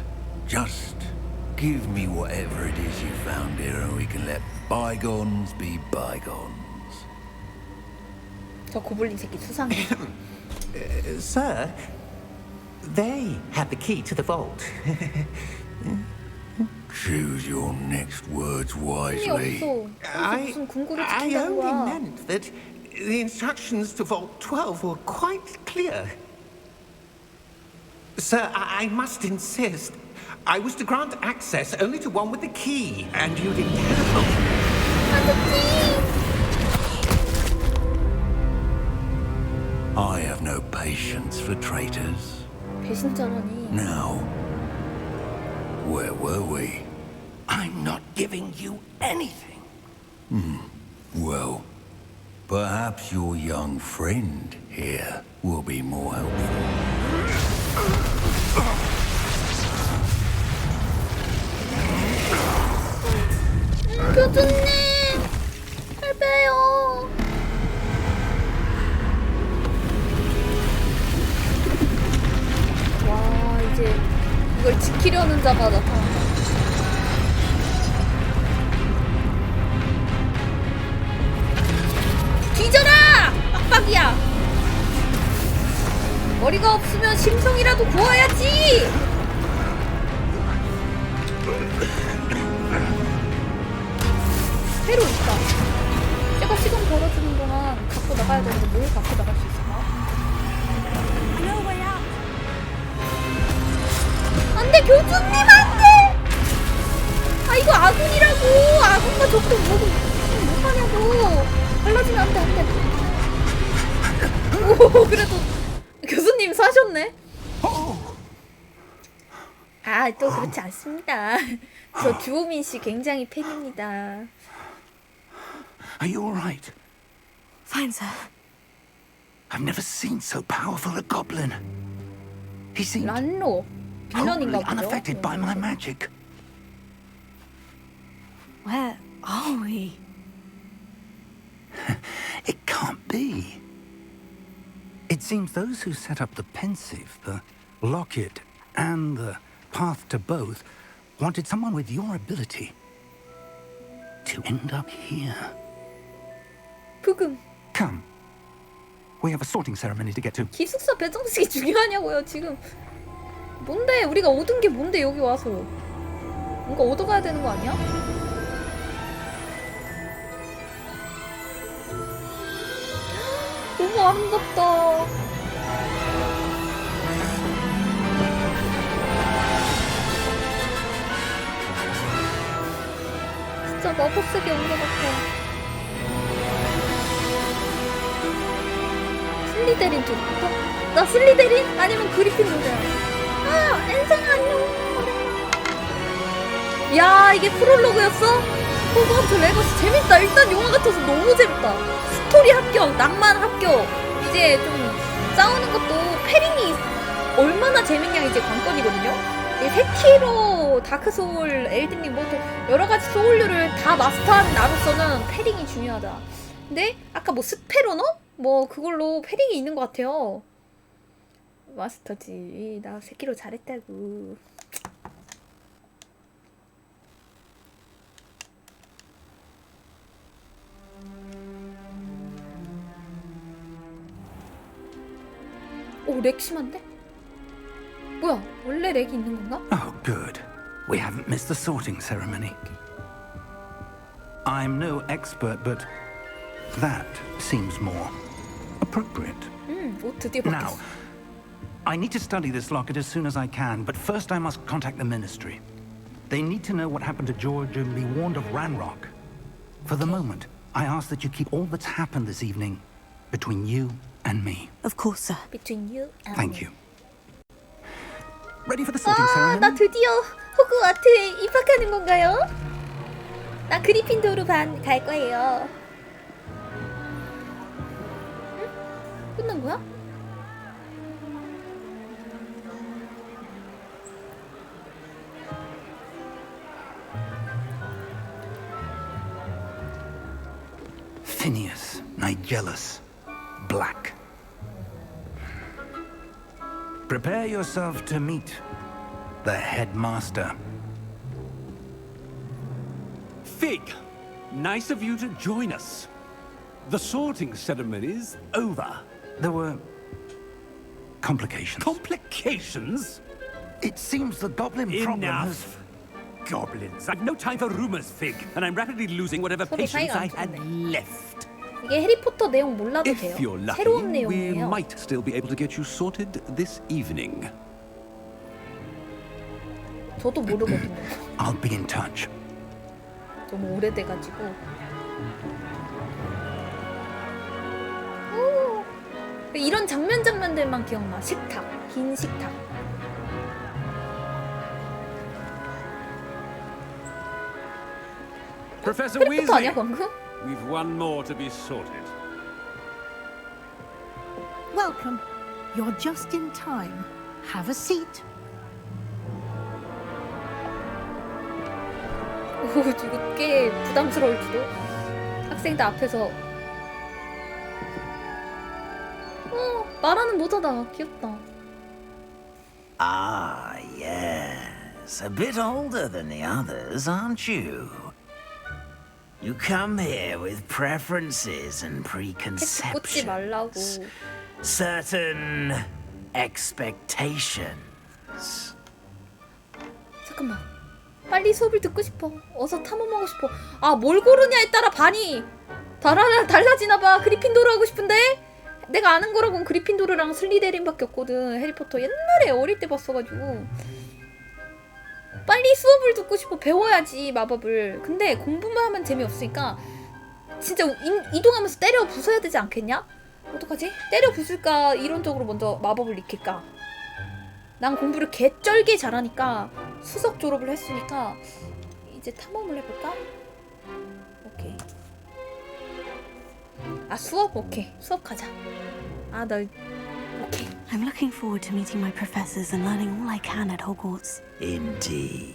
Just give me whatever it is you found here and we can let bygones be bygones. 저 고블린 새끼 수상해. Sir, they had the key to the vault. Choose your next words 힘이 wisely. 없어. 그래서 무슨 궁구를 I 지킨다는 only 거야. meant that the instructions to Vault 12 were quite clear. Sir, I must insist. I was to grant access only to one with the key, and you didn't have. I have no patience for traitors. 배신자라니. Now, where were we? I'm not giving you anything. Well, perhaps your young friend here will be more helpful. 교수님! 할배요! 와, 이제 이걸 지키려는 자가 나타난다. 뒤져라! 빡빡이야! 머리가 없으면 심성이라도 구워야지! 회로 있다. 제가 시간 벌어주는 동안 갖고 나가야 되는데 뭘 갖고 나갈 수 있을까? 안돼 교주님 안돼! 아 이거 아군이라고! 아군과 적도 못하냐고! 갈라지면 안돼 안돼. 오 그래도 교수님 사셨네? 아 또 그렇지 않습니다. 저 주호민 씨 굉장히 팬입니다. Are you all right? Fine, sir. I've never seen so powerful a goblin. He seemed 란로 빌런인가 wholly 보죠? unaffected by my magic. Where are we? It can't be. It seems those who set up the pensive, the locket, and the path to both wanted someone with your ability to end up here. 부금 Come. We have a sorting ceremony to get to. 기숙사 배정식이 중요하냐고요 지금. 뭔데 우리가 얻은 게 뭔데 여기 와서 뭔가 얻어가야 되는 거 아니야? 너무 아름답다. 진짜 마법 세계 온 것 같아. 슬리데린 쪽부터? 나 슬리데린? 아니면 그리핀도르야. 아, 엔상 안녕. 야, 이게 프롤로그였어? 호그와트 레거시 재밌다. 일단 영화 같아서 너무 재밌다. 스토리 합격, 낭만 합격. 이제 좀 싸우는 것도 패링이 얼마나 재밌냐 이제 관건이거든요. 세키로, 다크소울, 엘든링 뭐 또 여러 가지 소울류를 다 마스터한 나로서는 패링이 중요하다. 근데 아까 뭐 스페로너? 뭐 그걸로 패링이 있는 것 같아요. 마스터지. 나 세키로 잘했다고. 오, 렉 심한데? 뭐야, 원래 렉이 있는 건가? Oh, good. We haven't missed the sorting ceremony. I'm no expert, but that seems more appropriate. 오, 드디어 Now, 바뀌었어. I need to study this locket as soon as I can, but first I must contact the ministry. They need to know what happened to George and be warned of Ranrock. For the moment, I ask that you keep all that's happened this evening between you and me. Of course, sir. Between you and Thank me. you. Ready for the sorting 아, ceremony? 나 드디어 호그와트에 입학하는 건가요? 나 그리핀도르 반 갈 거예요. 응? 끝난 거야? Phineas, Nigellus, Black. Prepare yourself to meet the headmaster. Fig, nice of you to join us. The sorting ceremony's over. There were complications. Complications? It seems the goblin problem has... Enough. goblins. I've no time for rumors, Fig, and I'm rapidly losing whatever 서로 patience 사이가 I 안 had 좋네. left. 이게 해리포터 내용 몰라도 돼요. If you're lucky, 새로운 we 내용이에요. might still be able to get you sorted this evening. 저도 모르거든요. I'll be in touch. 너무 오래돼가지고. 오, 이런 장면들만 기억나. 식탁, 긴 식탁. Professor 해리포터 아니야 Weasley, 방금? we've one more to be sorted. Welcome. You're just in time. Have a seat. 오, 이거 꽤 부담스러울지도. 학생들 앞에서. 말하는 모자다. 귀엽다. Ah, yes. A bit older than the others, aren't you? You come here with preferences and 캐치 꽂지 말라고. preconceptions. Certain expectations. 잠깐만. 빨리 수업을 듣고 싶어. 어서 탐험하고 싶어. 아, 뭘 고르냐에 따라 반이 달라지나봐. 그리핀도르 하고 싶은데? 내가 아는 거라고는 그리핀도르랑 슬리데린밖에 없거든. 해리포터 옛날에 어릴 때 봤어가지고. 빨리 수업을 듣고 싶어. 배워야지 마법을. 근데 공부만 하면 재미없으니까 진짜 이동하면서 때려 부숴야 되지 않겠냐? 어떡하지? 때려 부술까? 이론적으로 먼저 마법을 익힐까? 난 공부를 개쩔게 잘하니까 수석 졸업을 했으니까 이제 탐험을 해볼까? 오케이. 아, 수업? 오케이. 수업 가자. 아, 나 오케이. I'm looking forward to meeting my professors and learning all I can at Hogwarts. Indeed.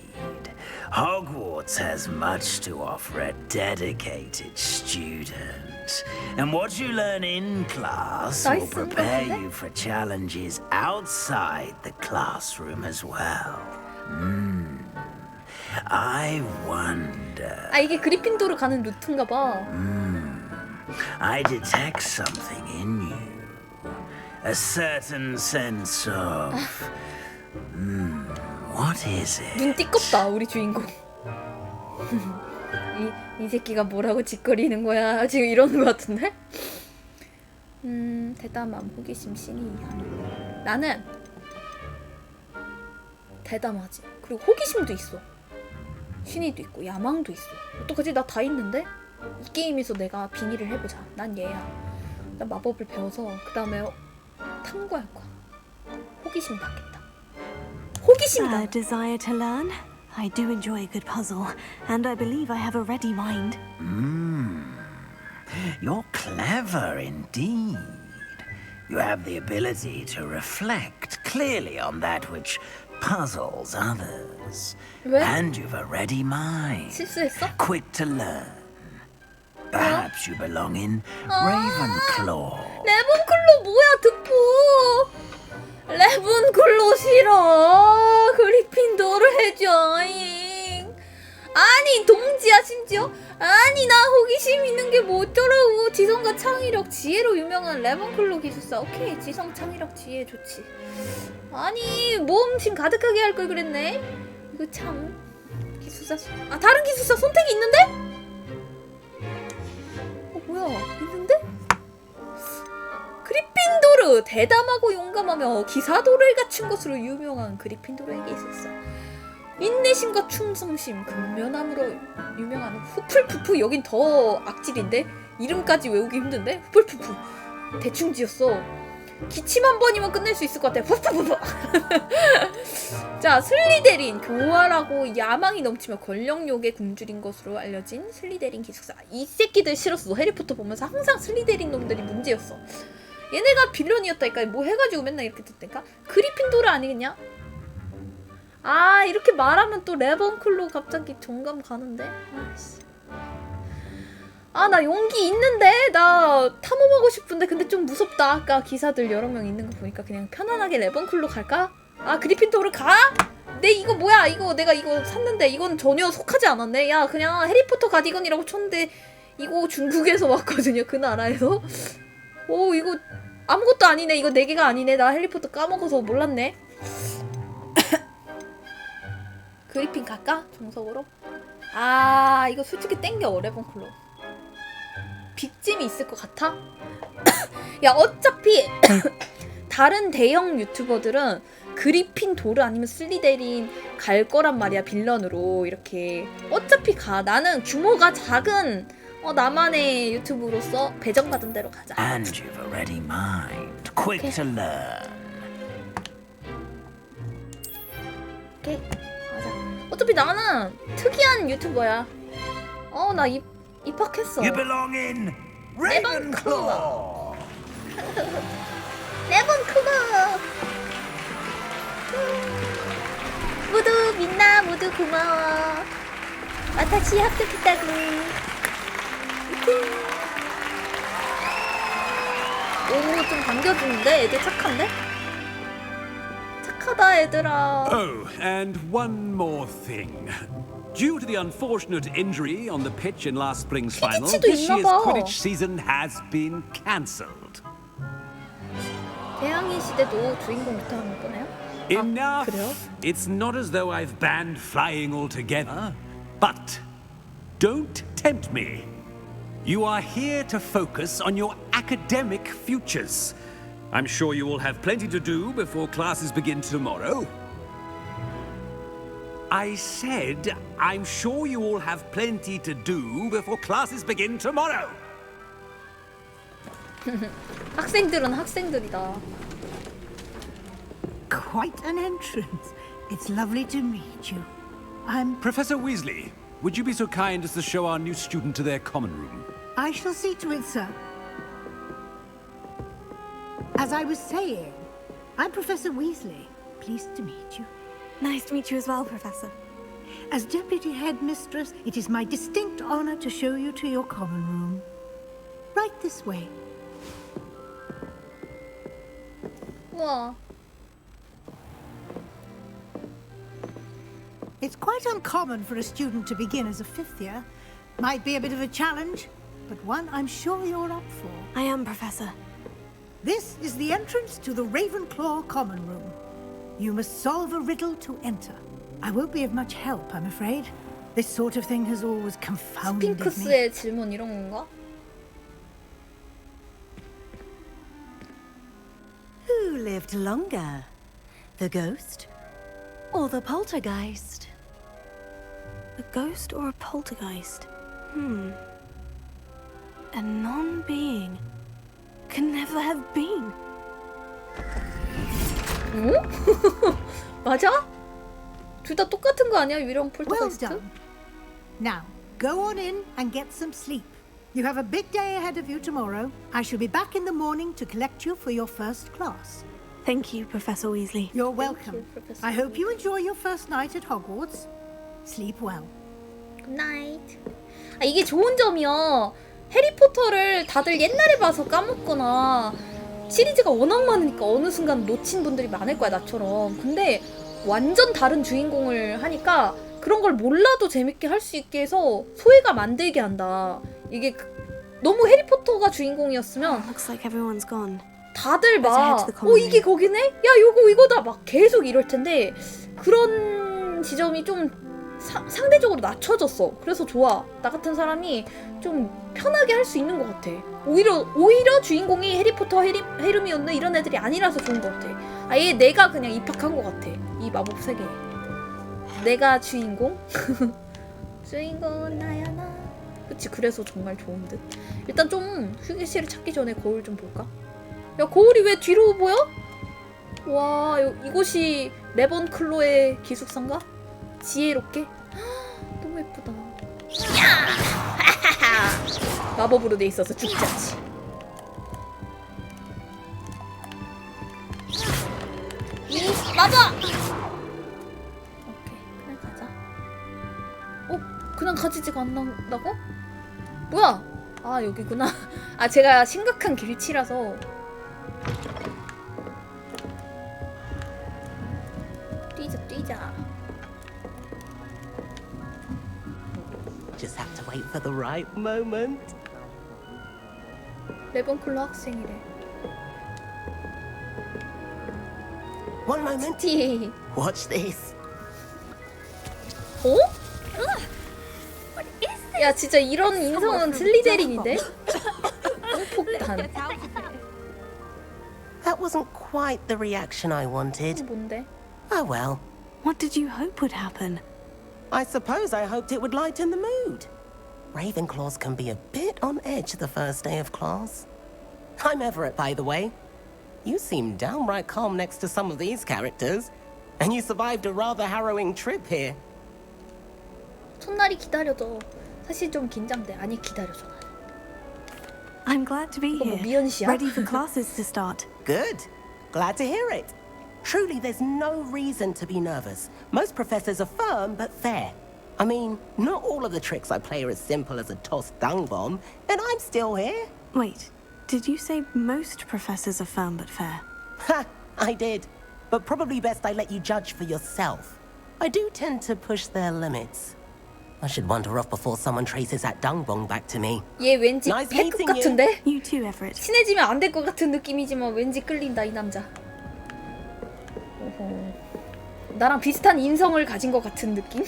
Hogwarts has much to offer a dedicated student. And what you learn in class will prepare you for challenges outside the classroom as well. I wonder. 아, 이게 그리핀도르 가는 루트인가 봐. I detect something in you. A certain sense of... what is it? 눈 띠껍다, 우리 주인공. 이 새끼가 뭐라고 짓거리는 거야. 지금 이러는 거 같은데? 대담함, 호기심, 신이. 나는 대담하지. 그리고 호기심도 있어. 신의도 있고 야망도 있어. 어떡하지? 나 다 있는데? 이 게임에서 내가 빙의를 해보자. 난 얘야. 나 마법을 배워서 그 다음에 탐구할 거야. 호기심 받겠다. 호기심이다. A desire to learn? I do enjoy a good puzzle, and I believe I have a ready mind. You're clever indeed. You have the ability to reflect clearly on that which puzzles others. 왜? And you've a ready mind. 실수했어? Quick to learn. Perhaps you belong in Ravenclaw. 레몬클로 뭐야, 듣고. 레몬클로 싫어. 그리핀도르 해줘잉. 아니, 동지야 심지어? 아니, 나 호기심 있는 게 뭐 어쩌라고. 지성과 창의력, 지혜로 유명한 레몬클로 기술사. 오케이, 지성, 창의력, 지혜 좋지. 아니, 모험심 가득하게 할 걸 그랬네. 이거 참. 기술사. 아, 다른 기술사 선택이 있는데? 뭐야, 있는데? 그리핀도르! 대담하고 용감하며 기사도를 갖춘 것으로 유명한 그리핀도르에게 있었어. 인내심과 충성심, 근면함으로 유명한 후플푸프. 여긴 더 악질인데? 이름까지 외우기 힘든데? 후플푸프. 대충 지었어. 기침 한 번이면 끝낼 수 있을 것 같아. 후플푸프. 자, 슬리데린. 교활하고 야망이 넘치며 권력욕의 굶주린 것으로 알려진 슬리데린 기숙사. 이 새끼들 싫었어. 해리포터 보면서 항상 슬리데린 놈들이 문제였어. 얘네가 빌런이었다니까. 뭐 해가지고 맨날 이렇게 됐다니까. 그리핀도르 아니겠냐? 아, 이렇게 말하면 또 레번클로 갑자기 정감 가는데. 아이씨. 아, 나 용기 있는데? 나 탐험하고 싶은데. 근데 좀 무섭다. 아까 기사들 여러 명 있는 거 보니까 그냥 편안하게 레번클로 갈까? 아, 그리핀도르 가? 내 이거 뭐야? 이거 내가 이거 샀는데 이건 전혀 속하지 않았네. 야, 그냥 해리포터 가디건이라고 쳤는데 이거 중국에서 왔거든요. 그 나라에서. 오, 이거 아무것도 아니네. 이거 4개가 아니네. 나 해리포터 까먹어서 몰랐네. 그리핀 갈까? 정석으로? 아 이거 솔직히 땡겨. 레븐클로 빅짐이 있을 것 같아? 야 어차피 다른 대형 유튜버들은 그리핀 도르 아니면 슬리데린 갈 거란 말이야. 빌런으로 이렇게 어차피 가. 나는 규모가 작은 나만의 유튜브로서 배정받은 대로 가자. And you've a ready mind, quick to learn. 오케이 가자. 어차피 나는 특이한 유튜버야. 나 입학했어. You belong in Ravenclaw. 레몬클럽. 모두 민나 모두 고마워. 와타시 합격했다고. 오, 좀 반겨주는데? 애들 착한데? 착하다 얘들아. Oh, and one more thing. Due to the unfortunate injury on the pitch in last spring's final, 퀴디치도 this year's 있나봐. Quidditch season has been cancelled. 대항해 시대도 주인공부터 하는 거네요? Enough. 그래요? It's not as though I've banned flying altogether, but don't tempt me. You are here to focus on your academic futures. I'm sure you will have plenty to do before classes begin tomorrow. I said, I'm sure you all have plenty to do before classes begin tomorrow. 학생들은 학생들이다. Quite an entrance. It's lovely to meet you. I'm... Professor Weasley, would you be so kind as to show our new student to their common room? I shall see to it, sir. As I was saying, I'm Professor Weasley. Pleased to meet you. Nice to meet you as well, Professor. As Deputy Headmistress, it is my distinct honor to show you to your common room. Right this way. 우와. It's quite uncommon for a student to begin as a fifth year. Might be a bit of a challenge, but one I'm sure you're up for. I am, Professor. This is the entrance to the Ravenclaw common room. You must solve a riddle to enter. I won't be of much help, I'm afraid. This sort of thing has always confounded me. 스핑크스의 질문 이런 건가? Who lived longer? The ghost or the poltergeist? A ghost or a poltergeist? A non-being can never have been. 응? 맞아? 둘 다 똑같은 거 아니야? 유령 Well 폴터가이스트? done. Now, go on in and get some sleep. You have a big day ahead of you tomorrow. I shall be back in the morning to collect you for your first class. Thank you, Professor Weasley. You're welcome. you, Professor I hope you enjoy your first night at Hogwarts. Sleep well. 굿나잇. 아 이게 좋은 점이야. 해리포터를 다들 옛날에 봐서 까먹거나 시리즈가 워낙 많으니까 어느 순간 놓친 분들이 많을 거야 나처럼. 근데 완전 다른 주인공을 하니까 그런 걸 몰라도 재밌게 할 수 있게 해서 소외가 만들게 한다. 이게 너무 해리포터가 주인공이었으면 Looks like everyone's gone. 다들 막 Let's head to the common 이게 거기네? 야 요거 이거다 막 계속 이럴 텐데 그런 지점이 좀 상대적으로 낮춰졌어. 그래서 좋아. 나 같은 사람이 좀 편하게 할 수 있는 것 같아. 오히려 주인공이 해리포터, 헤르미온느 이런 애들이 아니라서 좋은 것 같아. 아예 내가 그냥 입학한 것 같아. 이 마법 세계에. 내가 주인공? 주인공은 나야 나. 그치 그래서 정말 좋은 듯. 일단 좀 휴게실을 찾기 전에 거울 좀 볼까? 야 거울이 왜 뒤로 보여? 와 이곳이 레번클로의 기숙사인가? 지혜롭게? 너무 예쁘다. 마법으로 돼 있어서 죽지 않지. 이 마법! 오케이 그냥 가자. 그냥 가지지가 않는다고? 뭐야? 아 여기구나. 아 제가 심각한 길치라서. 뛰자. Just have to wait for the right moment. 레번클로 학생이래. One moment. 티. Watch this. 어? 야 진짜 이런 인성은 슬리데린인데? 폭탄. That wasn't quite the reaction I wanted. 뭔데? Oh well. What did you hope would happen? I suppose I hoped it would lighten the mood. Ravenclaws can be a bit on edge the first day of class. I'm Everett, by the way. You seem downright calm next to some of these characters. And you survived a rather harrowing trip here. 첫날이 기다려져. 사실 좀 긴장돼. 아니 기다려줘. I'm glad to be here. 미연 씨야? Ready for classes to start. Good. Glad to hear it. Truly, there's no reason to be nervous. Most professors are firm but fair. I mean, not all of the tricks I play are as simple as a tossed dung bomb, and I'm still here. Wait, did you say most professors are firm but fair? Ha! I did. But probably best I let you judge for yourself. I do tend to push their limits. I should wander off before someone traces that dung bomb back to me. 얘 왠지 Nice 패급 meeting you. 같은데? You too, Everett. 친해지면 안 될 것 같은 느낌이지만 왠지 끌린다 이 남자. 오호. 나랑 비슷한 인성을 가진 것 같은 느낌?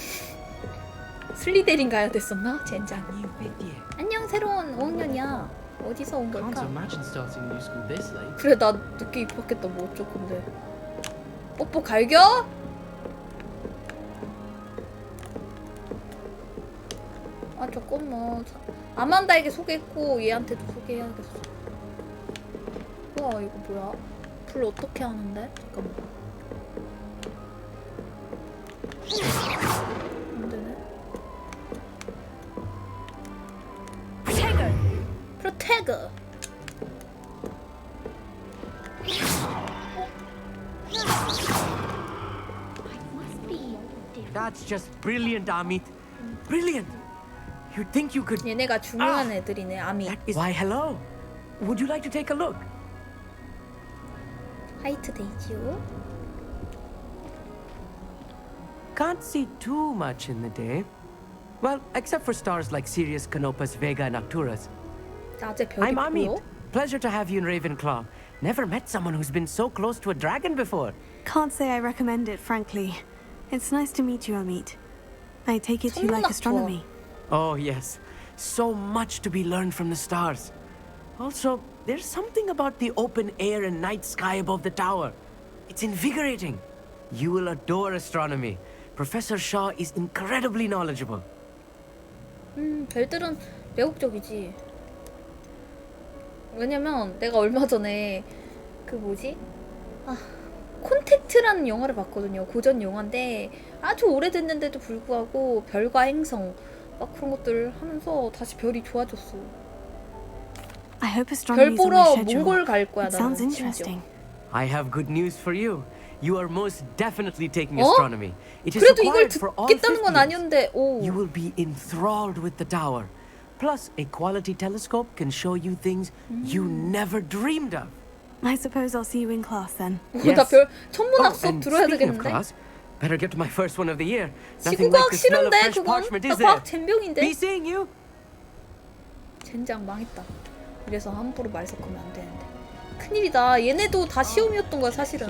슬리데린 가야 됐었나? 젠장. 안녕 새로운 5학년이야. 어디서 온 걸까? 그래 나 늦게 입학했다 뭐 어쩔 건데. 뽀뽀 갈겨? 아 잠깐만. 아만다에게 소개했고 얘한테도 소개해야겠어. 우와 이거 뭐야? 불 어떻게 하는데? 잠깐만. 안 되네. 프로테거. That's just brilliant, Amit. Brilliant. You'd think you could. 얘네가 중요한 애들이네. 아미. Why, hello. Would you like to take a look? 화이트 데이지요. Can't see too much in the day. Well, except for stars like Sirius, Canopus, Vega, and Arcturus. 낮에 별이 I'm 보여? Amit. Pleasure to have you in Ravenclaw. Never met someone who's been so close to a dragon before. Can't say I recommend it, frankly. It's nice to meet you, Amit. I take it you like astronomy. Oh, yes. So much to be learned from the stars. Also, there's something about the open air and night sky above the tower. It's invigorating. You will adore astronomy. Professor Shaw is incredibly knowledgeable. 별들은 매혹적이지. 왜냐면 내가 얼마 전에 그 뭐지? 콘택트라는 영화를 봤거든요. 고전 영화인데 아주 오래됐는데도 불구하고 별과 행성 막 그런 것들 하면서 다시 별이 좋아졌어. I hope astronomy 별 is on my 보러 schedule. 몽골 갈 거야. It sounds 나는 interesting. I have good news for you. You are most definitely taking astronomy. It is 그래도 이걸 required for all 듣겠다는 50 건 years. 아니었는데. 오. You will be enthralled with the tower. Plus, a quality telescope can show you things you never dreamed of. I suppose I'll see you in class then. 나 별 천문학 수업 and 들어야 speaking of 되겠는데? class, better get to my first one of the year. Nothing like 지구과학 the smell of 싫은데 fresh 그건? parchment, 나 is 과학 it? 젬병인데? Be seeing you. 젠장 망했다. 이래서 함부로 말 섞으면 안 되는데. 큰일이다. 얘네도 다 시험이었던 거야 사실은.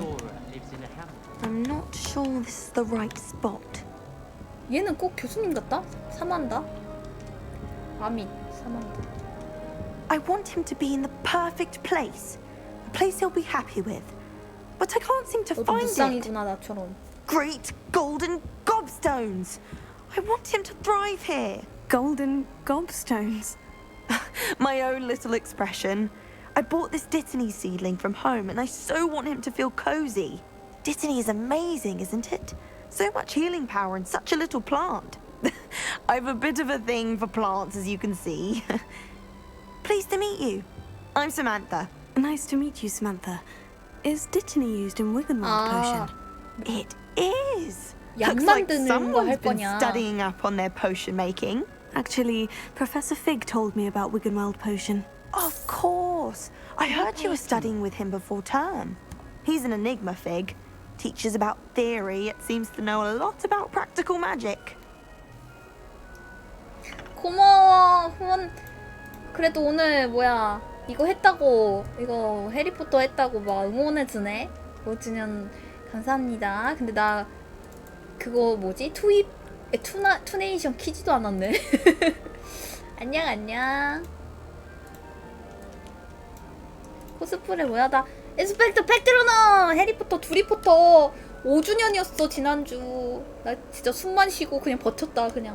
I'm not sure this is the right spot. 얘는 꼭 교수님 같다? 사만다? 아미 사만다. I want him to be in the perfect place. A place he'll be happy with. But I can't seem to 너도 find it. 무쌍이구나 나처럼. Great golden gobstones. I want him to thrive here. Golden gobstones. My own little expression. I bought this Dittany seedling from home and I so want him to feel cozy. Dittany is amazing, isn't it? So much healing power in such a little plant. I've a bit of a thing for plants, as you can see. Pleased to meet you. I'm Samantha. Nice to meet you, Samantha. Is Dittany used in Wiggenweld potion? It is. 약 Looks like 만드는 거 할 someone's been 거냐? studying up on their potion making. Actually, Professor Fig told me about Wiggenweld potion. Of course. I heard you were studying with him before term. He's an enigma, Fig. Teaches about theory, yet seems to know a lot about practical magic. 고마워 후원. 그래도 오늘 뭐야 이거 했다고 이거 해리포터 했다고 막 응원해주네. 5주년 감사합니다. 근데 나 그거 뭐지 투입 투네이션 키지도 않았네. 안녕 안녕. 코스프레 뭐야? 나 인스펙터 패트로너 해리포터 두리포터 5주년이었어 지난주. 나 진짜 숨만 쉬고 그냥 버텼다 그냥.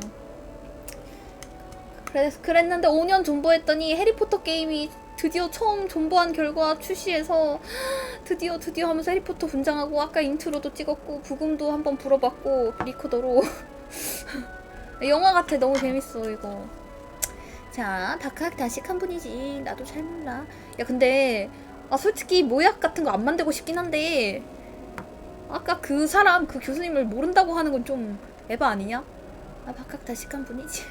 그랬는데 5년 존버했더니 해리포터 게임이 드디어 처음 존버한 결과 출시해서 드디어 하면서 해리포터 분장하고 아까 인트로도 찍었고 부금도 한번 불어봤고 리코더로. 영화 같아. 너무 재밌어 이거. 자, 다크학 다시 한 분이지. 나도 잘 몰라. 야 근데 솔직히 모약 같은 거 안 만들고 싶긴 한데 아까 그 사람 그 교수님을 모른다고 하는 건 좀 에바 아니냐? 박학 다시 한 분이지.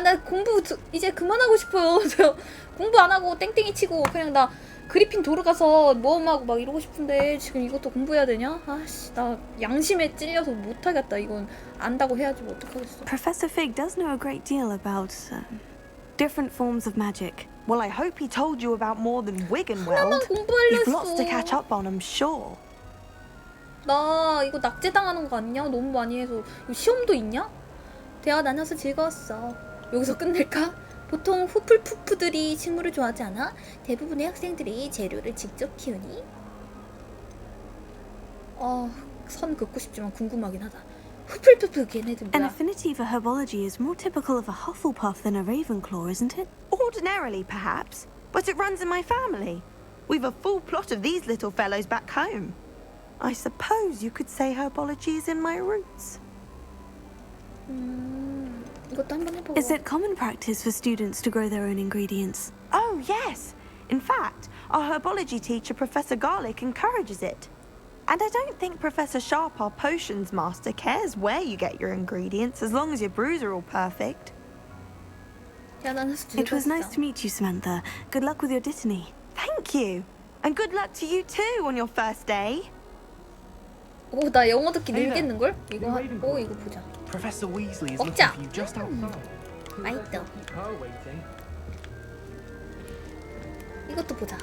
나 공부 이제 그만하고 싶어요. 저 공부 안 하고 땡땡이 치고 그냥 나 그리핀 도르 가서 모험하고 막 이러고 싶은데 지금 이것도 공부해야 되냐? 아씨, 나 양심에 찔려서 못하겠다. 이건 안다고 해야지 뭐 어떡하겠어. Professor Fig does know a great deal about different forms of magic. Well, I hope he told you about more than wig and weld. You've lots to catch up on, I'm sure. 나 이거 낙제당하는 거 아니냐? 너무 많이 해서. 이거 시험도 있냐? 대화 나눠서 즐거웠어. 여기서 끝낼까? 보통 후플푸프들이 식물을 좋아하지 않아? 대부분의 학생들이 재료를 직접 키우니? 선 긋고 싶지만 궁금하긴 하다. 후플푸프 걔네들 An 뭐야? affinity for herbology is more typical of a Hufflepuff than a Ravenclaw, isn't it? Ordinarily, perhaps, but it runs in my family. We've a full plot of these little fellows back home. I suppose you could say herbology is in my roots. 이것도 한번 해보고. Is it common practice for students to grow their own ingredients? Oh, yes. In fact, our herbology teacher, Professor Garlic, encourages it. And I don't think Professor Sharp, our potions master, cares where you get your ingredients as long as your brews are all perfect. It was nice to meet you, Samantha. Good luck with your dittany. Thank you. And good luck to you too on your first day. 오, 나 영어 듣기 늘겠는걸? 이거 이거 보자. Professor Weasley is 먹자. looking for you just outside. 맛있어. 이것도 보자.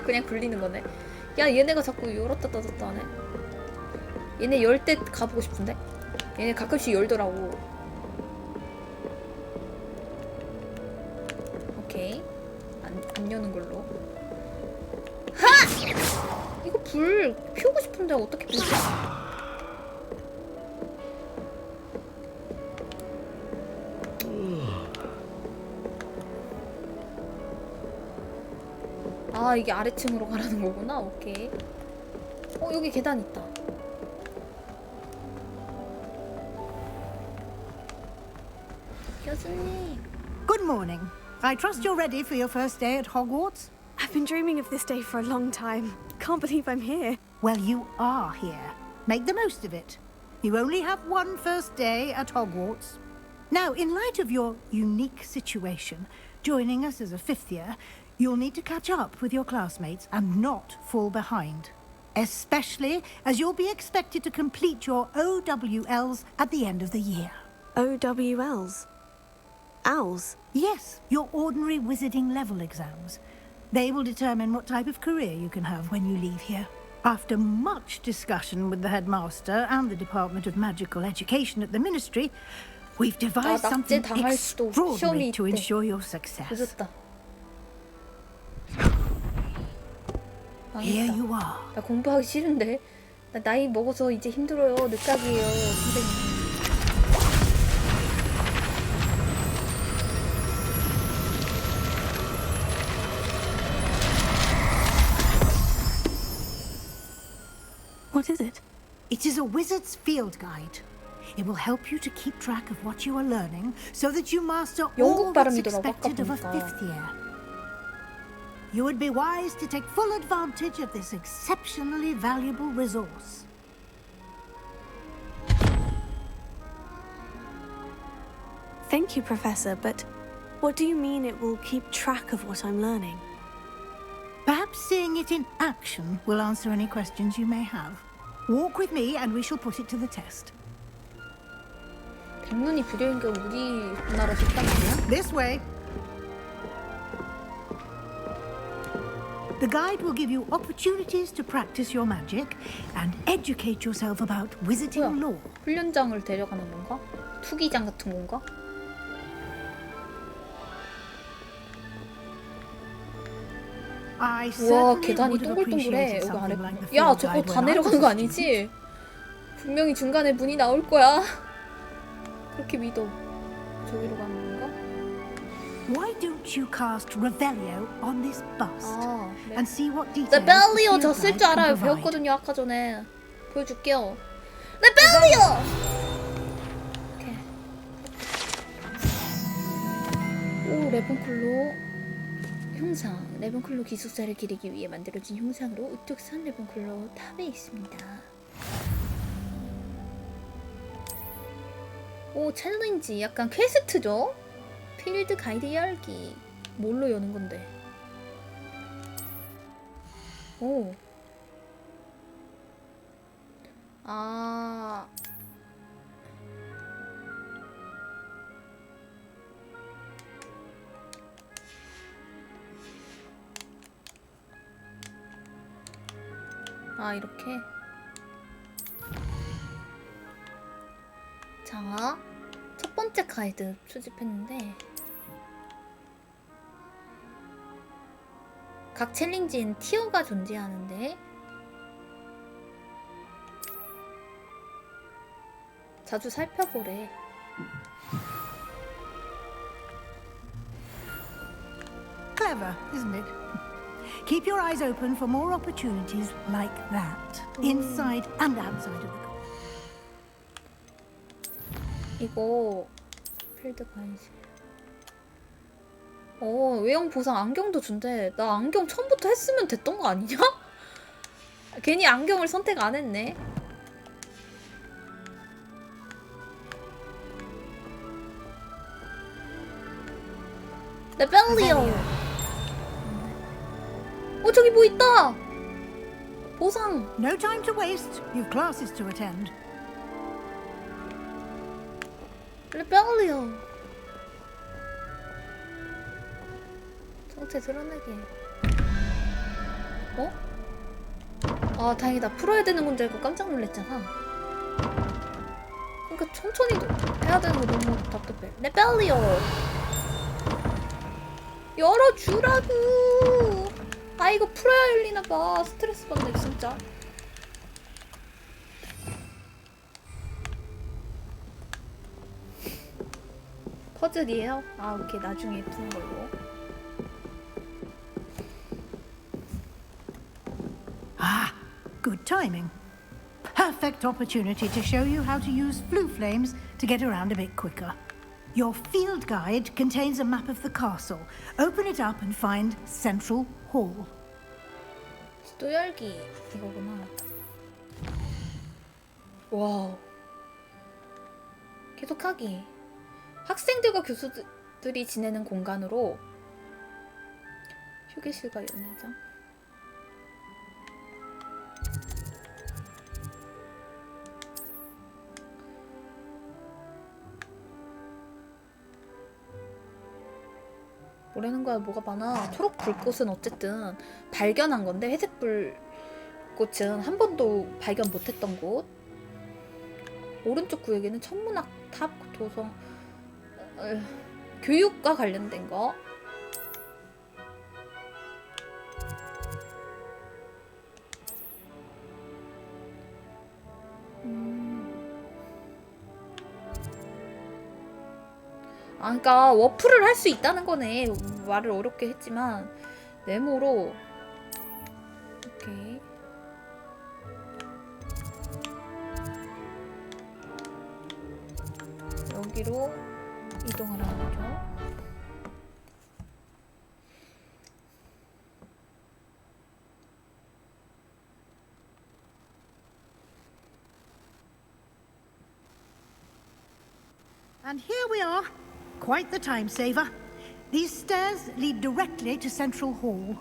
그냥 굴리는 거네. 야, 얘네가 자꾸 열었다 닫았다 하네. 얘네 열 때 가보고 싶은데? 얘네 가끔씩 열더라고. 오케이. 안 여는 걸로. 하! 이거 불 피우고 싶은데 어떻게 피우지? 이게 아래층으로 가라는 거구나. 오케이. 여기 계단 있다. 교수님. Good morning. I trust you're ready for your first day at Hogwarts? I've been dreaming of this day for a long time. Can't believe I'm here. Well, you are here. Make the most of it. You only have one first day at Hogwarts. Now, in light of your unique situation, joining us as a fifth year, you'll need to catch up with your classmates and not fall behind. Especially as you'll be expected to complete your OWLs at the end of the year. OWLs? Owls? Yes, your ordinary wizarding level exams. They will determine what type of career you can have when you leave here. After much discussion with the headmaster and the Department of Magical Education at the Ministry, we've devised something extraordinary to ensure your success. Here you are. 나 공부하기 싫은데. 나 나이 먹어서 이제 힘들어요. 늦가기예요, 선생님. What is it? It is a wizard's field guide. It will help you to keep track of what you are learning so that you master all that's expected of a fifth year. You would be wise to take full advantage of this exceptionally valuable resource. Thank you, Professor, but what do you mean it will keep track of what I'm learning? Perhaps seeing it in action will answer any questions you may have. Walk with me and we shall put it to the test. 백눈이 불여인가 우리나라 식당 아니야? This way. The guide will give you opportunities to practice your magic and educate yourself about wizarding lore. 훈련장을 데려가는 건가? 투기장 같은 건가? 우와, 계단이 동글동글해. 여기 아래. 야, 저거 다 내려가는 거 아니지? 분명히 중간에 문이 나올 거야. 그렇게 믿어. 저기로 가는 건가? Why don't you cast Revelio on this bust 네. and see what details 레벨리오 the 저 쓸 줄 field 알아요. guide can provide? 배웠거든요. 아까 전에. 보여줄게요. 레벨리오! 오케이. 오, 레븐클로 형상. 레븐클로 기숙사를 기리기 위해 만들어진 형상으로 우뚝선 레븐클로 탑에 있습니다. 오, 챌린지. 약간 퀘스트죠? 필드 가이드 열기. 뭘로 여는 건데? 오. 아. 아, 이렇게. 자, 첫 번째 가이드 수집했는데 각 챌린지엔 티어가 존재하는데 자주 살펴보래. Clever, isn't it? Keep your eyes open for more opportunities like that, inside and outside of the car. 이거 필드 관심. 외형 보상 안경도 준대. 나 안경 처음부터 했으면 됐던 거 아니냐? 괜히 안경을 선택 안 했네. 레벨리오. 저기 뭐 있다. 보상. No time to waste. You've classes to attend. 레벨리오. 정체 드러내기. 아, 다행이다. 풀어야 되는 건 줄 알고 깜짝 놀랐잖아. 그러니까 천천히 해야 되는 거 너무 답답해. 레벨리오. 열어주라고. 아, 이거 풀어야 열리나봐. 스트레스 받네 진짜. 퍼즐이에요? 아, 오케이. 나중에 푸는 걸로. Ah, good timing. Perfect opportunity to show you how to use flue flames to get around a bit quicker. Your field guide contains a map of the castle. Open it up and find Central Hall. 또 열기 이거구나. 와우. 계속하기. 학생들과 교수들이 지내는 공간으로 휴게실과 연회장. 뭐라는 거야. 뭐가 많아. 초록 불꽃은 어쨌든 발견한 건데, 회색 불꽃은 한 번도 발견 못했던 곳. 오른쪽 구역에는 천문학 탑 도성 교육과 관련된 거. 아, 그러니까 워프를 할 수 있다는 거네. 말을 어렵게 했지만 네모로 이렇게 여기로 이동하라는 거죠. And here we are. Quite the time saver. These stairs lead directly to Central Hall.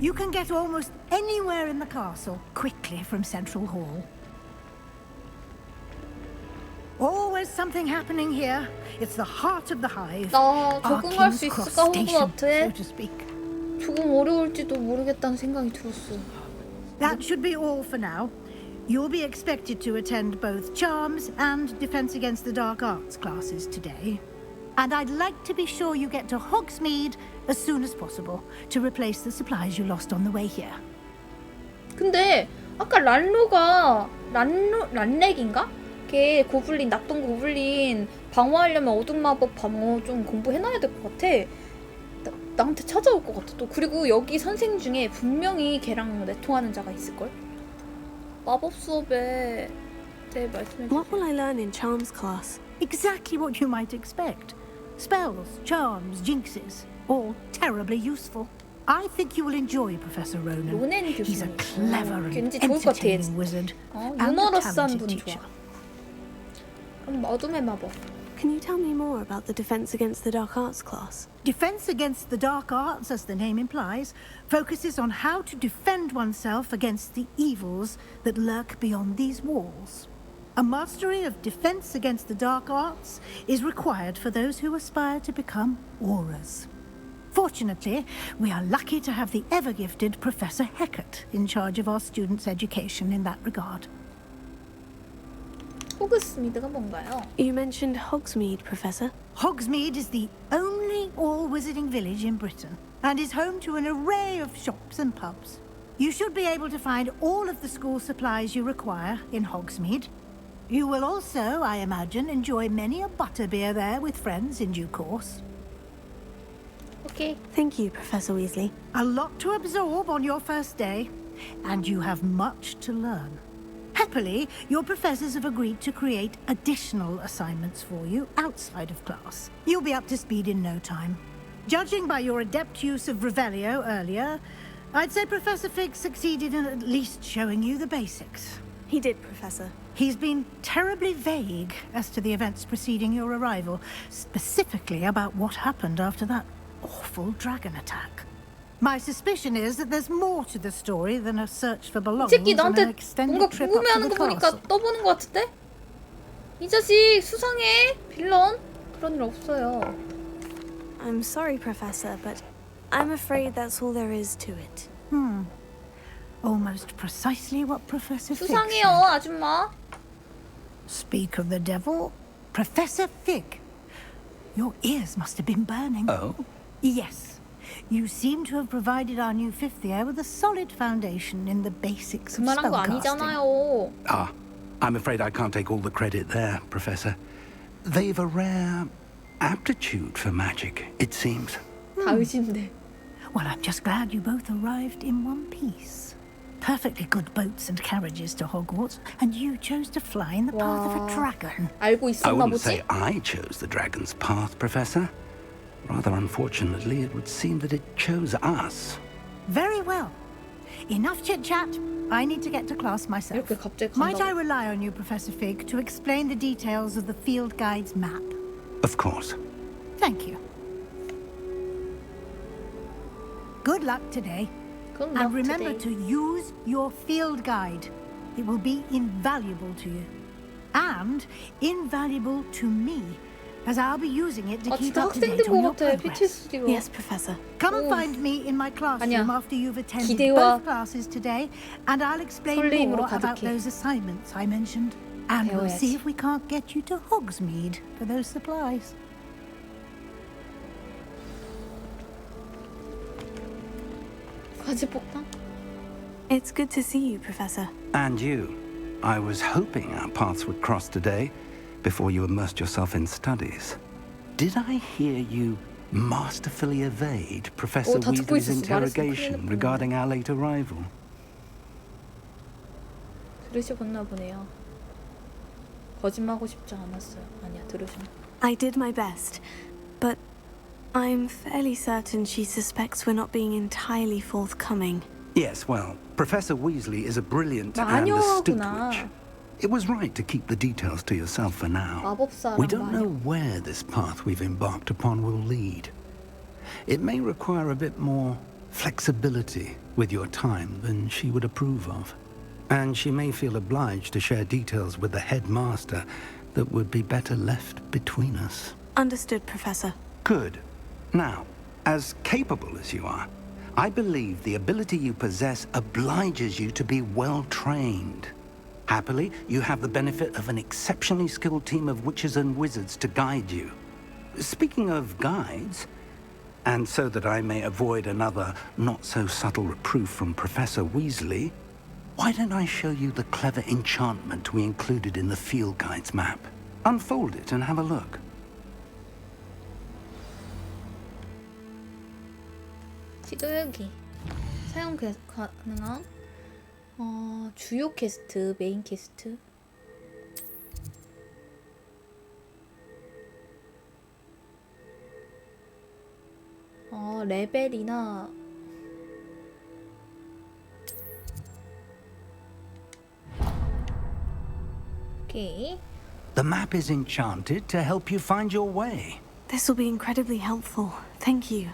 You can get almost anywhere in the castle quickly from Central Hall. Always something happening here. It's the heart of the hive. 나 Our 적응할 King's 수 Cross 있을까, Station, 호그와트에? so to speak. 조금 어려울지도 모르겠다는 생각이 들었어. That should be all for now. You'll be expected to attend both Charms and Defense Against the Dark Arts classes today. And I'd like to be sure you get to Hogsmeade as soon as possible to replace the supplies you lost on the way here. 근데 아까 란렉인가? 걔 고블린, 납동 고블린 방어하려면 어둠 마법 방어 좀 공부해놔야 될 것 같아. 나한테 찾아올 것 같아. 또 그리고 여기 선생 중에 분명히 걔랑 내통하는 자가 있을걸? 마법 수업에 대해 말씀해 주세요. What will I learn in Charms class? Exactly what you might expect. Spells, charms, jinxes, all terribly useful. I think you will enjoy Professor Ronan. 로넨 He's a 교수님. clever and 왠지 좋을 것 같아. entertaining wizard and a 유머러스한 talented 분 teacher. 좋아. 그럼 어둠의 마법. Can you tell me more about the Defense Against the Dark Arts class? Defense Against the Dark Arts, as the name implies, focuses on how to defend oneself against the evils that lurk beyond these walls. A mastery of Defense Against the Dark Arts is required for those who aspire to become auras. Fortunately, we are lucky to have the ever-gifted Professor Hecat in charge of our students' education in that regard. 호그스미드가 뭔가요? You mentioned Hogsmeade, Professor. Hogsmeade is the only all-wizarding village in Britain and is home to an array of shops and pubs. You should be able to find all of the school supplies you require in Hogsmeade. You will also, I imagine, enjoy many a butterbeer there with friends in due course. Okay. Thank you, Professor Weasley. A lot to absorb on your first day, and you have much to learn. Happily, your professors have agreed to create additional assignments for you outside of class. You'll be up to speed in no time. Judging by your adept use of Revelio earlier, I'd say Professor Fig succeeded in at least showing you the basics. He did, Professor. He's been terribly vague as to the events preceding your arrival, specifically about what happened after that awful dragon attack. My suspicion is that there's more to the story than a search for 이 belongings 새끼 and an 나한테 extended 뭔가 trip up to 궁금해하는 the 거 보니까 castle. 떠보는 것 같은데? 이 자식 수상해. 빌런? 그런 일 없어요. I'm sorry, Professor, but I'm afraid that's all there is to it. Almost precisely what Professor Fig 수상해요, said. 아줌마. Speak of the devil, Professor Fig. Your ears must have been burning. Oh? Yes. You seem to have provided our new fifth year with a solid foundation in the basics of 그만한 거 spellcasting. 아니잖아요. Ah, I'm afraid I can't take all the credit there, Professor. They've a rare aptitude for magic, it seems. 다 의심돼. Well, I'm just glad you both arrived in one piece. Perfectly good boats and carriages to Hogwarts, and you chose to fly in the path of a dragon. 알고 I 있었나 wouldn't 보지? say I chose the dragon's path, Professor. Rather unfortunately, it would seem that it chose us. Very well. Enough chit-chat. I need to get to class myself. 이렇게 갑자기 Might I 간다고. rely on you, Professor Fig, to explain the details of the field guide's map? Of course. Thank you. Good luck today. Good And luck remember today. to use your field guide. It will be invaluable to you. And invaluable to me, as I'll be using it to 아 keep 진짜 up to 학생 date 된 on 것 your 같아. progress. PTSD가. Yes, Professor. Come and 오. find me in my classroom 아니야. after you've attended 기대와 both classes today, and I'll explain 설레임으로 more about 가득해. those assignments I mentioned. And we'll 배워야지. see if we can't get you to Hogsmeade for those supplies. 과지폭탄? It's good to see you, Professor. And you. I was hoping our paths would cross today, before you immersed yourself in studies. Did I hear you masterfully evade Professor 다 듣고 Weasley's 있었어. interrogation 말했으면 큰일 날 regarding our late arrival? 들으셨나 보네요. 거짓말하고 싶지 않았어요. 아니야, 들으셨나? I did my best, but I'm fairly certain she suspects we're not being entirely forthcoming. Yes, well, Professor Weasley is a brilliant and astute 마녀구나. witch. It was right to keep the details to yourself for now. 마법사랑 We don't know 마녀. where this path we've embarked upon will lead. It may require a bit more flexibility with your time than she would approve of. And she may feel obliged to share details with the headmaster that would be better left between us. Understood, Professor. Good. Now, as capable as you are, I believe the ability you possess obliges you to be well trained. Happily, you have the benefit of an exceptionally skilled team of witches and wizards to guide you. Speaking of guides, and so that I may avoid another not-so-subtle reproof from Professor Weasley, why don't I show you the clever enchantment we included in the field guide's map? Unfold it and have a look. 지도 여기 사용 가능한 주요 퀘스트, 메인 퀘스트. 레벨이나 오케이. The map is enchanted to help you find your way. This will be incredibly helpful. Thank you.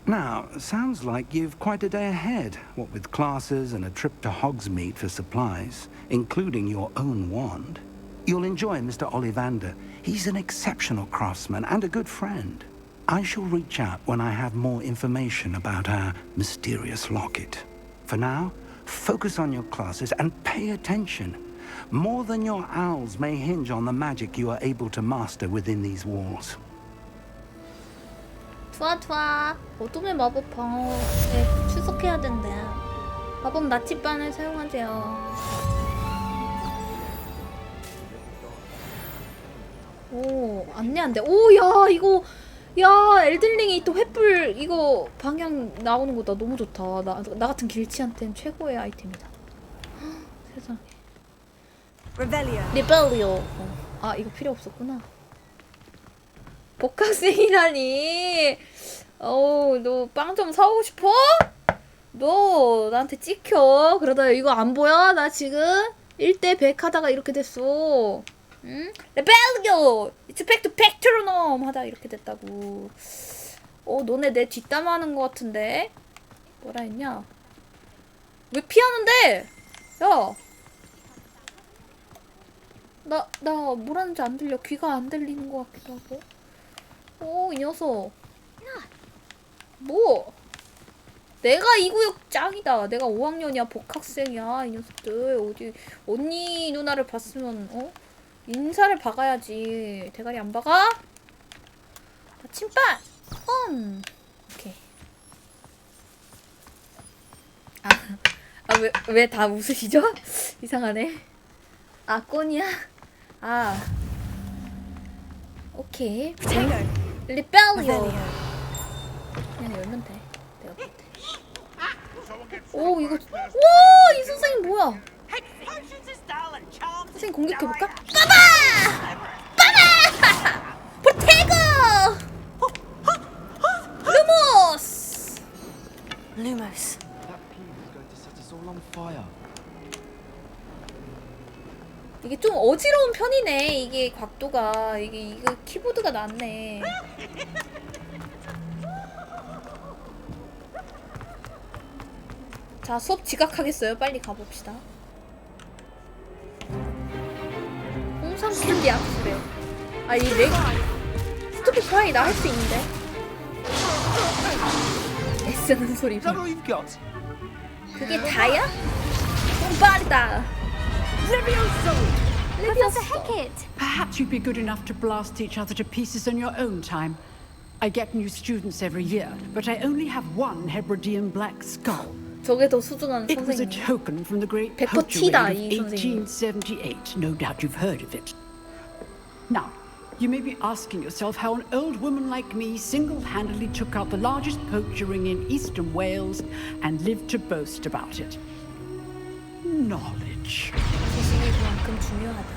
Now, sounds like you've quite a day ahead, what with classes and a trip to Hogsmeade for supplies, including your own wand. You'll enjoy Mr. Ollivander. He's an exceptional craftsman and a good friend. I shall reach out when I have more information about our mysterious locket. For now, focus on your classes and pay attention. More than your owls may hinge on the magic you are able to master within these walls. 좋아. 어둠의 마법 방어에 출석해야 된대. 마법 나치반을 사용하세요. 오, 안돼. 오, 야, 이거, 야, 엘든링이 또 횃불 이거 방향 나오는 거 나 너무 좋다. 나 같은 길치한테는 최고의 아이템이다. 헉, 세상에. 리벨리오. 아, 이거 필요 없었구나. 복학생이라니. 어우, 너 빵 좀 사오고 싶어? 너 나한테 찍혀. 그러다 이거 안 보여? 나 지금 1대 100 하다가 이렇게 됐어. 응? 레벨리오! It's back to Pectronum! 하다가 이렇게 됐다고. 너네 내 뒷담 하는 거 같은데? 뭐라 했냐? 왜 피하는데? 야! 나 뭐라는지 안 들려. 귀가 안 들리는 것 같기도 하고. 이 녀석. 뭐? 내가 이 구역 짱이다. 내가 5학년이야. 복학생이야. 이 녀석들. 어디 언니 누나를 봤으면 인사를 박아야지. 대가리 안 박아? 침발! 오케이. 왜 다 웃으시죠? 이상하네. 꼬니야? 오케이. 리벨리오. 그냥 열면 돼. 내가 볼 때. 오, 이거. 와, 이 선생님 뭐야? 선생님 공격해볼까? 빠바! 포테고! 루모스! 이게 좀 어지러운 편이네. 이게 각도가. 이거 키보드가 낫네. 자, 수업 지각하겠어요. 빨리 가봅시다. 홍삼 캔디 악수래. 이 스토피 프라이 나 할 수 있는데. 애쓰는 소리. 그게 다야? 똥발이다. Professor Hecat! Perhaps you'd be good enough to blast each other to pieces in your own time. I get new students every year, but I only have one Hebridean black skull. 저게 더 수준한 It was a 선생님. token from the great 백퍼 poacher 티다, raid 이 of 선생님. 1878. No doubt you've heard of it. Now, you may be asking yourself how an old woman like me single-handedly took out the largest poacher ring in eastern Wales and lived to boast about it. Knowledge. 지식이 그만큼 중요하다.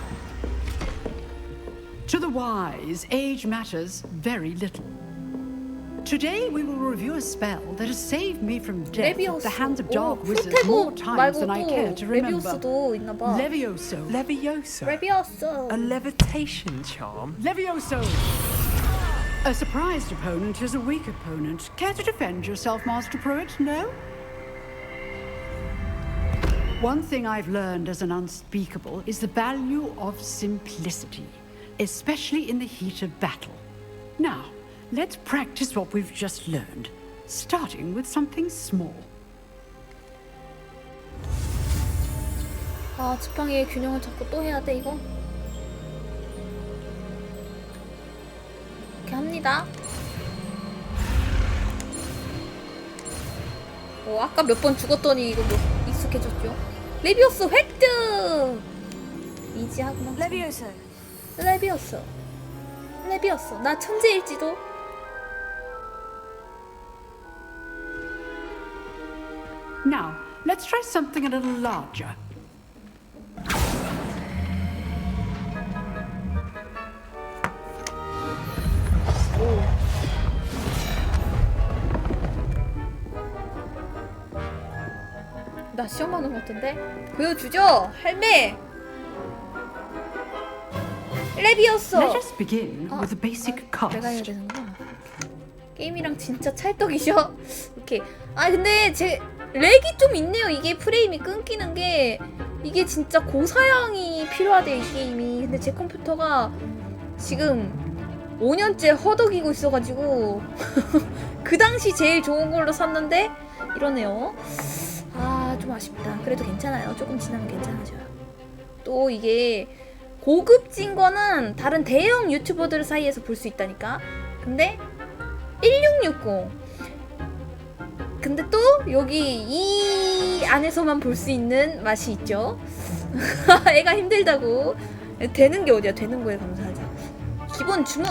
To the wise, age matters very little. Today we will review a spell that has saved me from death at the hands of dark wizards more times than I care to remember. 레비오스도 있나 봐. Levioso. Levioso? 레비오스. A levitation charm? Levioso. A surprised opponent is a weak opponent. Care to defend yourself, Master Pruitt? No? One thing I've learned as an unspeakable is the value of simplicity, especially in the heat of battle. Now, let's practice what we've just learned, starting with something small. 아, 지팡이의 균형을 잡고 또 해야 돼 이거? 이렇게 합니다. 아까 몇 번 죽었더니 이거 뭐 익숙해졌죠? 레비오스 획득! 이지하구만. 레비오스. 나 천재일지도. Now, let's try something a little larger. 나 시험하는 것 같은데? 보여주죠? 할매! 레비오스! Let us begin with the basic cast. 내가 해야 되는구나. 게임이랑 진짜 찰떡이셔. 오케이. 아 근데 제 렉이 좀 있네요. 이게 프레임이 끊기는 게 이게 진짜 고사양이 필요하대 이 게임이. 근데 제 컴퓨터가 지금 5년째 허덕이고 있어가지고 그 당시 제일 좋은 걸로 샀는데 이러네요. 아 좀 아쉽다. 그래도 괜찮아요. 조금 지나면 괜찮아져요. 또 이게 고급진 거는 다른 대형 유튜버들 사이에서 볼 수 있다니까. 근데 1660 근데 또 여기 이 안에서만 볼 수 있는 맛이 있죠. 애가 힘들다고. 되는 게 어디야. 되는 거에 감사하자. 기본 주문.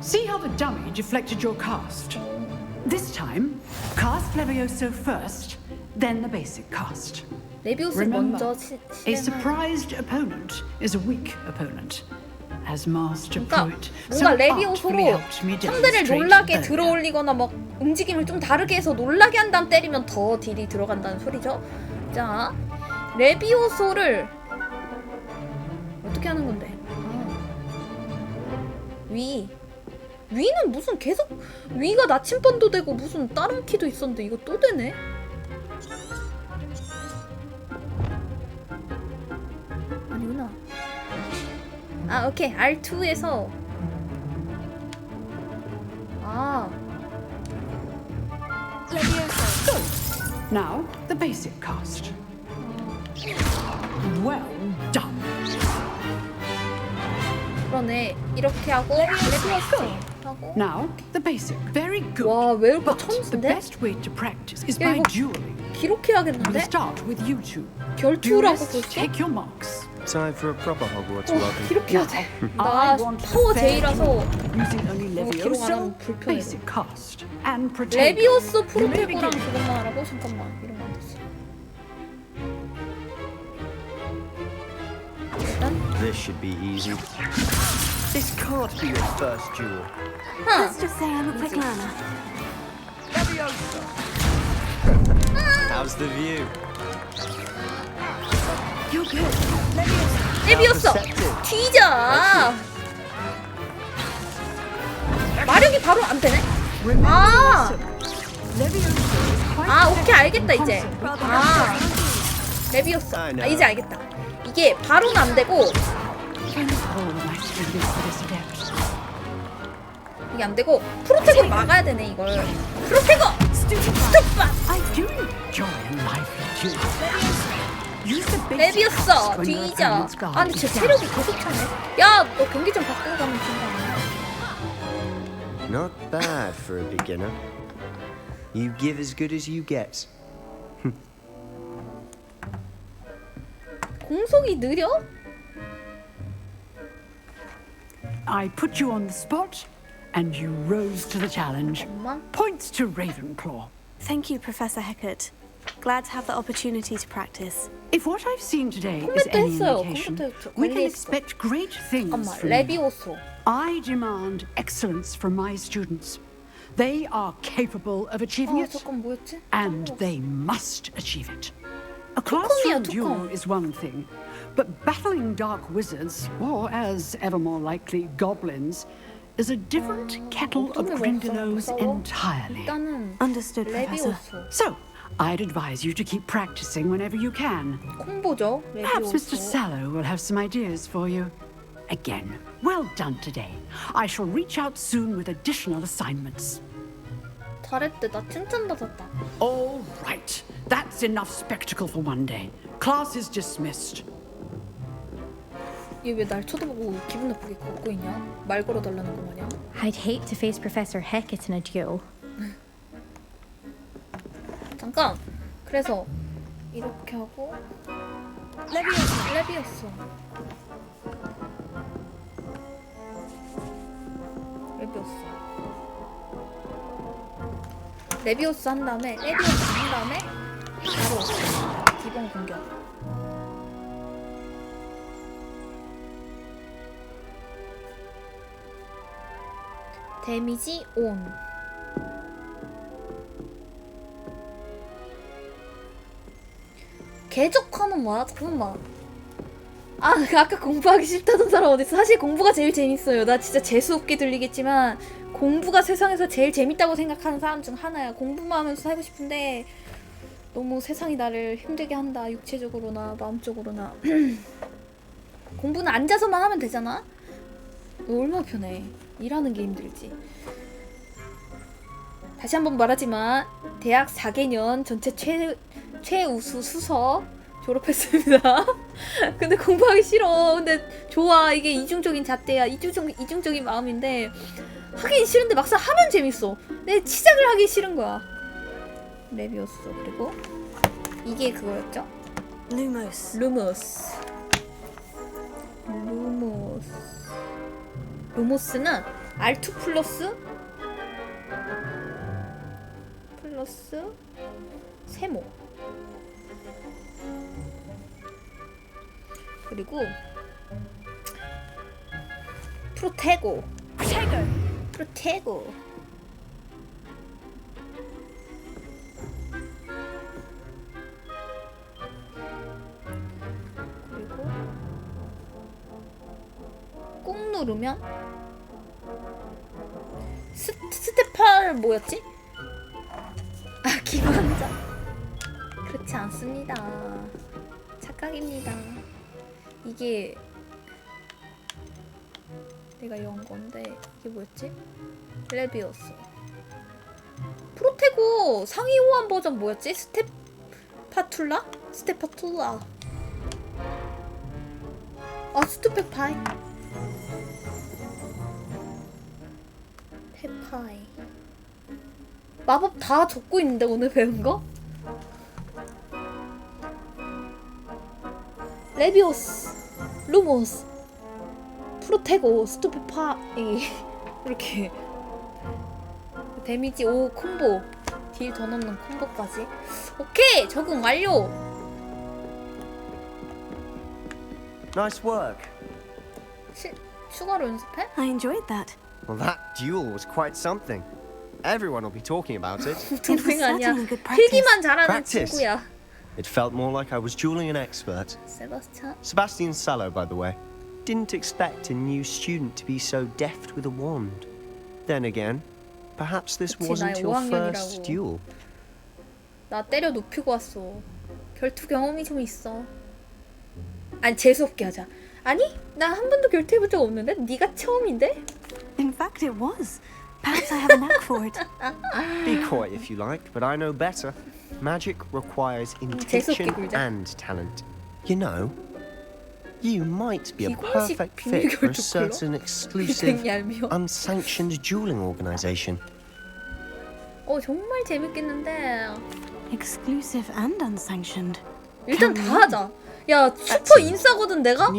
See how the dummy deflected your cast. This time, cast Levioso first, then the basic cast. 레비오스 Remember, 먼저 a surprised opponent is a weak opponent. As master poet, so 뭔가 artfully 레비오소로 helped me 상대를 demonstrate 놀라게 earlier. 들어올리거나 막 움직임을 좀 다르게 해서 놀라게 한 다음 때리면 더 딜이 들어간다는 소리죠. 자, 레비오소를 어떻게 하는 건데? 위는 무슨 계속 위가 나침반도 되고 무슨 다른 키도 있었는데 이거 또 되네? 아니구나. 아 오케이 R2에서 Now, the basic cast. Well done. 그러네. 이렇게 하고 레비오스 하고. Now, the basic. Very good. 와, 외울 거 But the 천수인데? best way to practice is 야, by 이거 dueling. 기록해야겠는데? We'll start with you two. 결투라고 Duelists, 볼게? take your marks. Time for a proper Hogwarts welcome. 기록해야 돼. I 나 want 파워 fair J라서 using only 기록 안 Levioso, 하면 불편해. basic cast, and Protego. 레비오스 You may 프로테고랑 begin. 그것만 하라고? 잠깐만 이러면 안 되지. This should be easy. This can't be your first duel. Let's just say I'm a quick learner. How's the view? You're good. 레비오스 뒤져. 마력이 바로 안 되네. 오케이 알겠다 이제. 레비오스. 이제 알겠다. 이게 바로는 안 되고 이게 안 되고 프로테고를 막아야 되네 이걸. 프로테고. 스톱바. 레비오스 뒤져. 근데 제 체력이 계속 차네. 야, 너 경기 좀 바꾸고 가면 된다. Not bad for a beginner. You give as good as you get. 공속이 느려? I put you on the spot, and you rose to the challenge. Points to Ravenclaw. Thank you, Professor Hecat. Glad to have the opportunity to practice. If what I've seen today is any indication, we can expect great things from you. 레비오소. I demand excellence from my students. They are capable of achieving it, and they must achieve it. A classroom duel is one thing, but battling dark wizards, or as ever more likely, goblins, is a different kettle of Grindylows entirely. Understood, Professor. So, I'd advise you to keep practicing whenever you can. 콤보죠. Perhaps Mr. 레비오소. Sallow will have some ideas for you. Again, well done today. I shall reach out soon with additional assignments. 잘했대. 나 칭찬받았다. All right. That's enough spectacle for one day. Class is dismissed. 얘 왜 날 쳐다보고 기분 나쁘게 걷고 있냐? 말 걸어달라는 거 마냥? I'd hate to face Professor Hecat in a duel. 잠깐! 그래서 이렇게 하고 레비오스 레비오스 한 다음에 레비오스 한 다음에 바로 기본 공격. 데미지 온. 궤적화는 뭐야? 잠깐만. 아까 공부하기 싫다던 사람 어딨어? 사실 공부가 제일 재밌어요. 나 진짜 재수없게 들리겠지만 공부가 세상에서 제일 재밌다고 생각하는 사람 중 하나야. 공부만 하면서 살고 싶은데 너무 세상이 나를 힘들게 한다. 육체적으로나 마음적으로나. 공부는 앉아서만 하면 되잖아? 얼마나 편해. 일하는 게 힘들지. 다시 한번 말하지만 대학 4개년 전체 최우수 수석 졸업했습니다. 근데 공부하기 싫어. 근데 좋아. 이게 이중적인 잣대야. 이중적인 마음인데 하긴 싫은데 막상 하면 재밌어. 내 시작을 하기 싫은 거야. 레비오스. 그리고 이게 그거였죠? 루모스는 R2 플러스 세모. 그리고 프로테고. 그리고 꾹 누르면 스테팔 뭐였지? 기관자. 그렇지 않습니다. 착각입니다. 이게 내가 연 건데 이게 뭐였지? 레비오스. 프로테고 상위 호환 버전 뭐였지? 스테파툴라. 스투페파이. 페파이. 마법 다 적고 있는데 오늘 배운 거? 레비오스, 루모스, 프로테고, 스투페파이. 이렇게 데미지 5 콤보, 딜 더 넣는 콤보까지. 오케이! 적응 완료! Nice work. 추가로 연습해? I enjoyed that. Well, that duel was quite something. Everyone will be talking about it. 동생 아니야. 필기만 잘하는 Practice. 친구야. It felt more like I was dueling an expert. Sebastian Sallow, by the way. Didn't expect a new student to be so deft with a wand. Then again, perhaps this wasn't your first duel. 나 때려 눕히고 왔어. 결투 경험이 좀 있어. 아니 재수없게 하자. 아니 나 한 번도 결투해본 적 없는데? 네가 처음인데? In fact, it was. Perhaps I have a knack for it. Be coy if you like, but I know better. Magic requires intention and talent. You know, you might be a perfect fit for a certain exclusive, unsanctioned dueling organization. 정말 재밌겠는데. Exclusive and unsanctioned. 일단 다 하자. 야, 슈퍼 인싸거든 내가?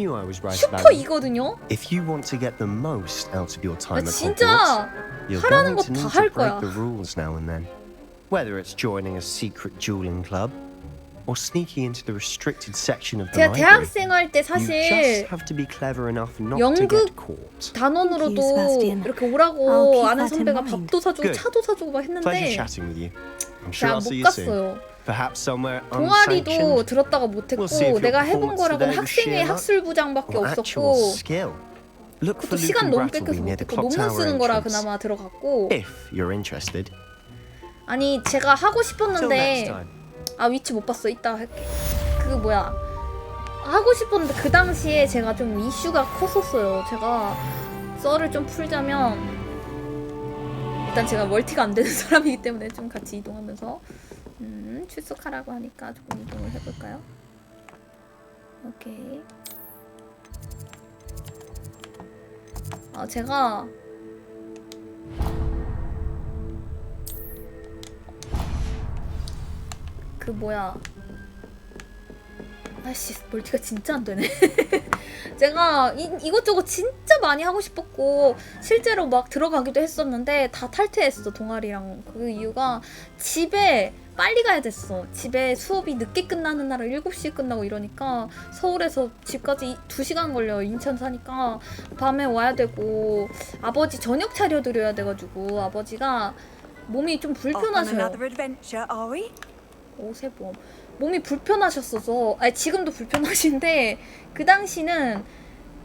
슈퍼 이거든요? If you want to get the most out of your time at 진짜 하라는 거 다 할 거야. the rules now and then. Whether it's joining a secret dueling club or sneaking into the restricted section of the 제가 library. 대학생 할 때 You 사실 just have to be clever enough not to get caught. 단원으로도 이렇게 오라고 아는 선배가 밥도 사주고 차도 사주고 막 했는데 Pleasure chatting with you. I'm sure I'll see 못 you soon. 갔어요. Perhaps somewhere 동아리도 unsanctioned. 들었다가 못했고 내가 해본 거라고는 학생회 학술부장밖에 없었고 그것도 시간 너무 뺏겨서 못했고 논문 쓰는 거라 그나마 들어갔고 If you're interested. 아니 제가 하고 싶었는데 위치 못 봤어. 이따 할게. 그 뭐야 하고 싶었는데 그 당시에 제가 좀 이슈가 컸었어요. 제가 썰을 좀 풀자면 일단 제가 멀티가 안 되는 사람이기 때문에 좀 같이 이동하면서 출석하라고 하니까 조금 이동을 해볼까요? 오케이. 제가 그 뭐야, 아씨 멀티가 진짜 안 되네. 제가 이것저것 진짜 많이 하고 싶었고 실제로 막 들어가기도 했었는데 다 탈퇴했어, 동아리랑. 그 이유가 집에 빨리 가야 됐어. 집에 수업이 늦게 끝나는 날은 7시에 끝나고 이러니까 서울에서 집까지 2시간 걸려. 인천 사니까 밤에 와야 되고 아버지 저녁 차려드려야 돼가지고 아버지가 몸이 좀 불편하셔요. 오세범. 몸이 불편하셨어서, 아니 지금도 불편하신데 그 당시는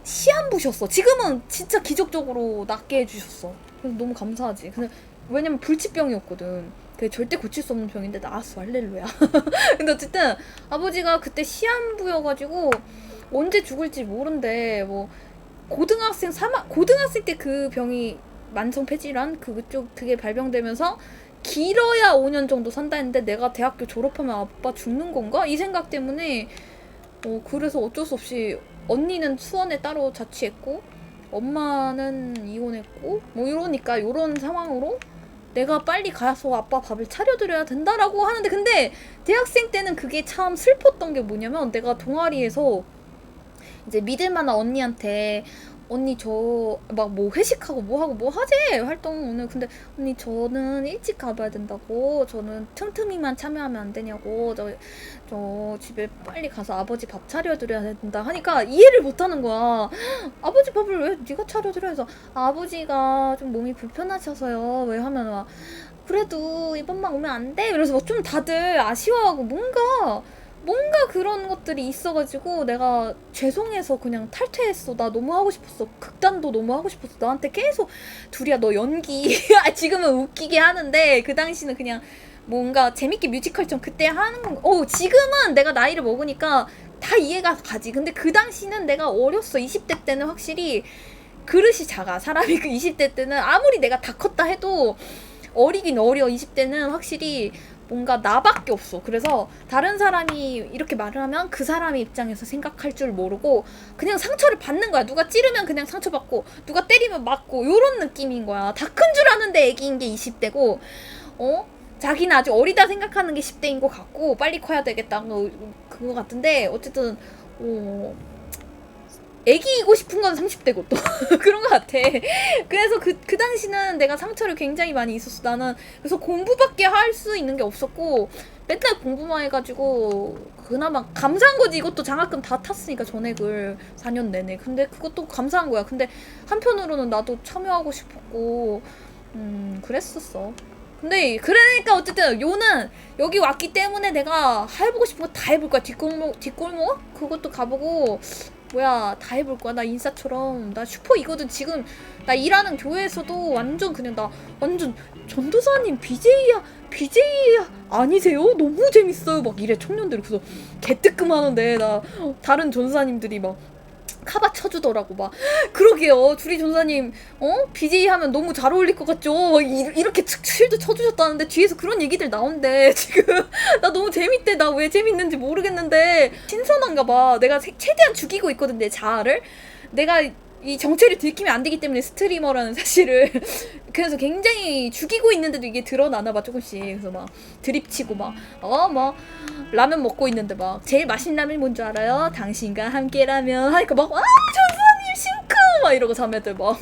시한부셨어. 지금은 진짜 기적적으로 낫게 해주셨어. 그래서 너무 감사하지. 근데 왜냐면 불치병이었거든. 그게 절대 고칠 수 없는 병인데 나았어. 할렐루야. 근데 어쨌든 아버지가 그때 시한부여가지고 언제 죽을지 모른대. 뭐 고등학생 때 그 병이 만성 폐질환 그게 발병되면서 길어야 5년 정도 산다 했는데 내가 대학교 졸업하면 아빠 죽는 건가? 이 생각 때문에 그래서 어쩔 수 없이 언니는 수원에 따로 자취했고 엄마는 이혼했고 뭐 이러니까 이런 상황으로 내가 빨리 가서 아빠 밥을 차려드려야 된다라고 하는데, 근데 대학생 때는 그게 참 슬펐던 게 뭐냐면 내가 동아리에서 이제 믿을 만한 언니한테 언니 저 막 뭐 회식하고 뭐하고 뭐 하재 활동 오늘, 근데 언니 저는 일찍 가봐야 된다고, 저는 틈틈이만 참여하면 안 되냐고, 저 집에 빨리 가서 아버지 밥 차려드려야 된다 하니까 이해를 못하는 거야. 아버지 밥을 왜 네가 차려드려 해서 아버지가 좀 몸이 불편하셔서요 왜 하면 막 그래도 이번만 오면 안 돼? 이러면서 막 좀 다들 아쉬워하고 뭔가 그런 것들이 있어가지고 내가 죄송해서 그냥 탈퇴했어. 나 너무 하고 싶었어. 극단도 너무 하고 싶었어. 나한테 계속 두리야 너 연기 지금은 웃기게 하는데 그 당시는 그냥 뭔가 재밌게 뮤지컬처럼 그때 하는 건가. 지금은 내가 나이를 먹으니까 다 이해가 가지. 근데 그 당시는 내가 어렸어. 20대 때는 확실히 그릇이 작아. 사람이 그 20대 때는 아무리 내가 다 컸다 해도 어리긴 어려. 20대는 확실히 뭔가 나밖에 없어. 그래서 다른 사람이 이렇게 말을 하면 그 사람의 입장에서 생각할 줄 모르고 그냥 상처를 받는 거야. 누가 찌르면 그냥 상처받고 누가 때리면 맞고 요런 느낌인 거야. 다 큰 줄 아는데 애기인 게 20대고 자기는 아주 어리다 생각하는 게 10대인 것 같고 빨리 커야 되겠다 그거 같은데 어쨌든 애기이고 싶은 건 30대고 또 그런 것 같아. 그래서 그 당시는 내가 상처를 굉장히 많이 있었어. 나는 그래서 공부밖에 할 수 있는 게 없었고 맨날 공부만 해가지고 그나마 감사한 거지. 이것도 장학금 다 탔으니까 전액을 4년 내내. 근데 그것도 감사한 거야. 근데 한편으로는 나도 참여하고 싶었고 그랬었어. 근데 그러니까 어쨌든 요는 여기 왔기 때문에 내가 해보고 싶은 거 다 해볼 거야. 뒷골목 그것도 가보고 다 해볼 거야. 나 인싸처럼 나 슈퍼이거든. 지금 나 일하는 교회에서도 완전 그냥 나 완전 전도사님 BJ야 아니세요? 너무 재밌어요 막 이래 청년들이. 그래서 개뜨끔하는데 나 다른 전사님들이 막 카바 쳐주더라고. 막 그러게요 둘이 전사님 BJ 하면 너무 잘 어울릴 것 같죠? 이렇게 쉴드 쳐주셨다는데 뒤에서 그런 얘기들 나온대. 지금 나 너무 재밌대. 나 왜 재밌는지 모르겠는데 신선한가 봐. 내가 최대한 죽이고 있거든 내 자아를. 내가 이 정체를 들키면 안 되기 때문에 스트리머라는 사실을 그래서 굉장히 죽이고 있는데도 이게 드러나나 봐 조금씩. 그래서 막 드립치고 막 라면 먹고 있는데 막 제일 맛있는 라면이 뭔 줄 알아요? 당신과 함께라면 하니까 막 전사님 싱크 막 이러고 자매들 막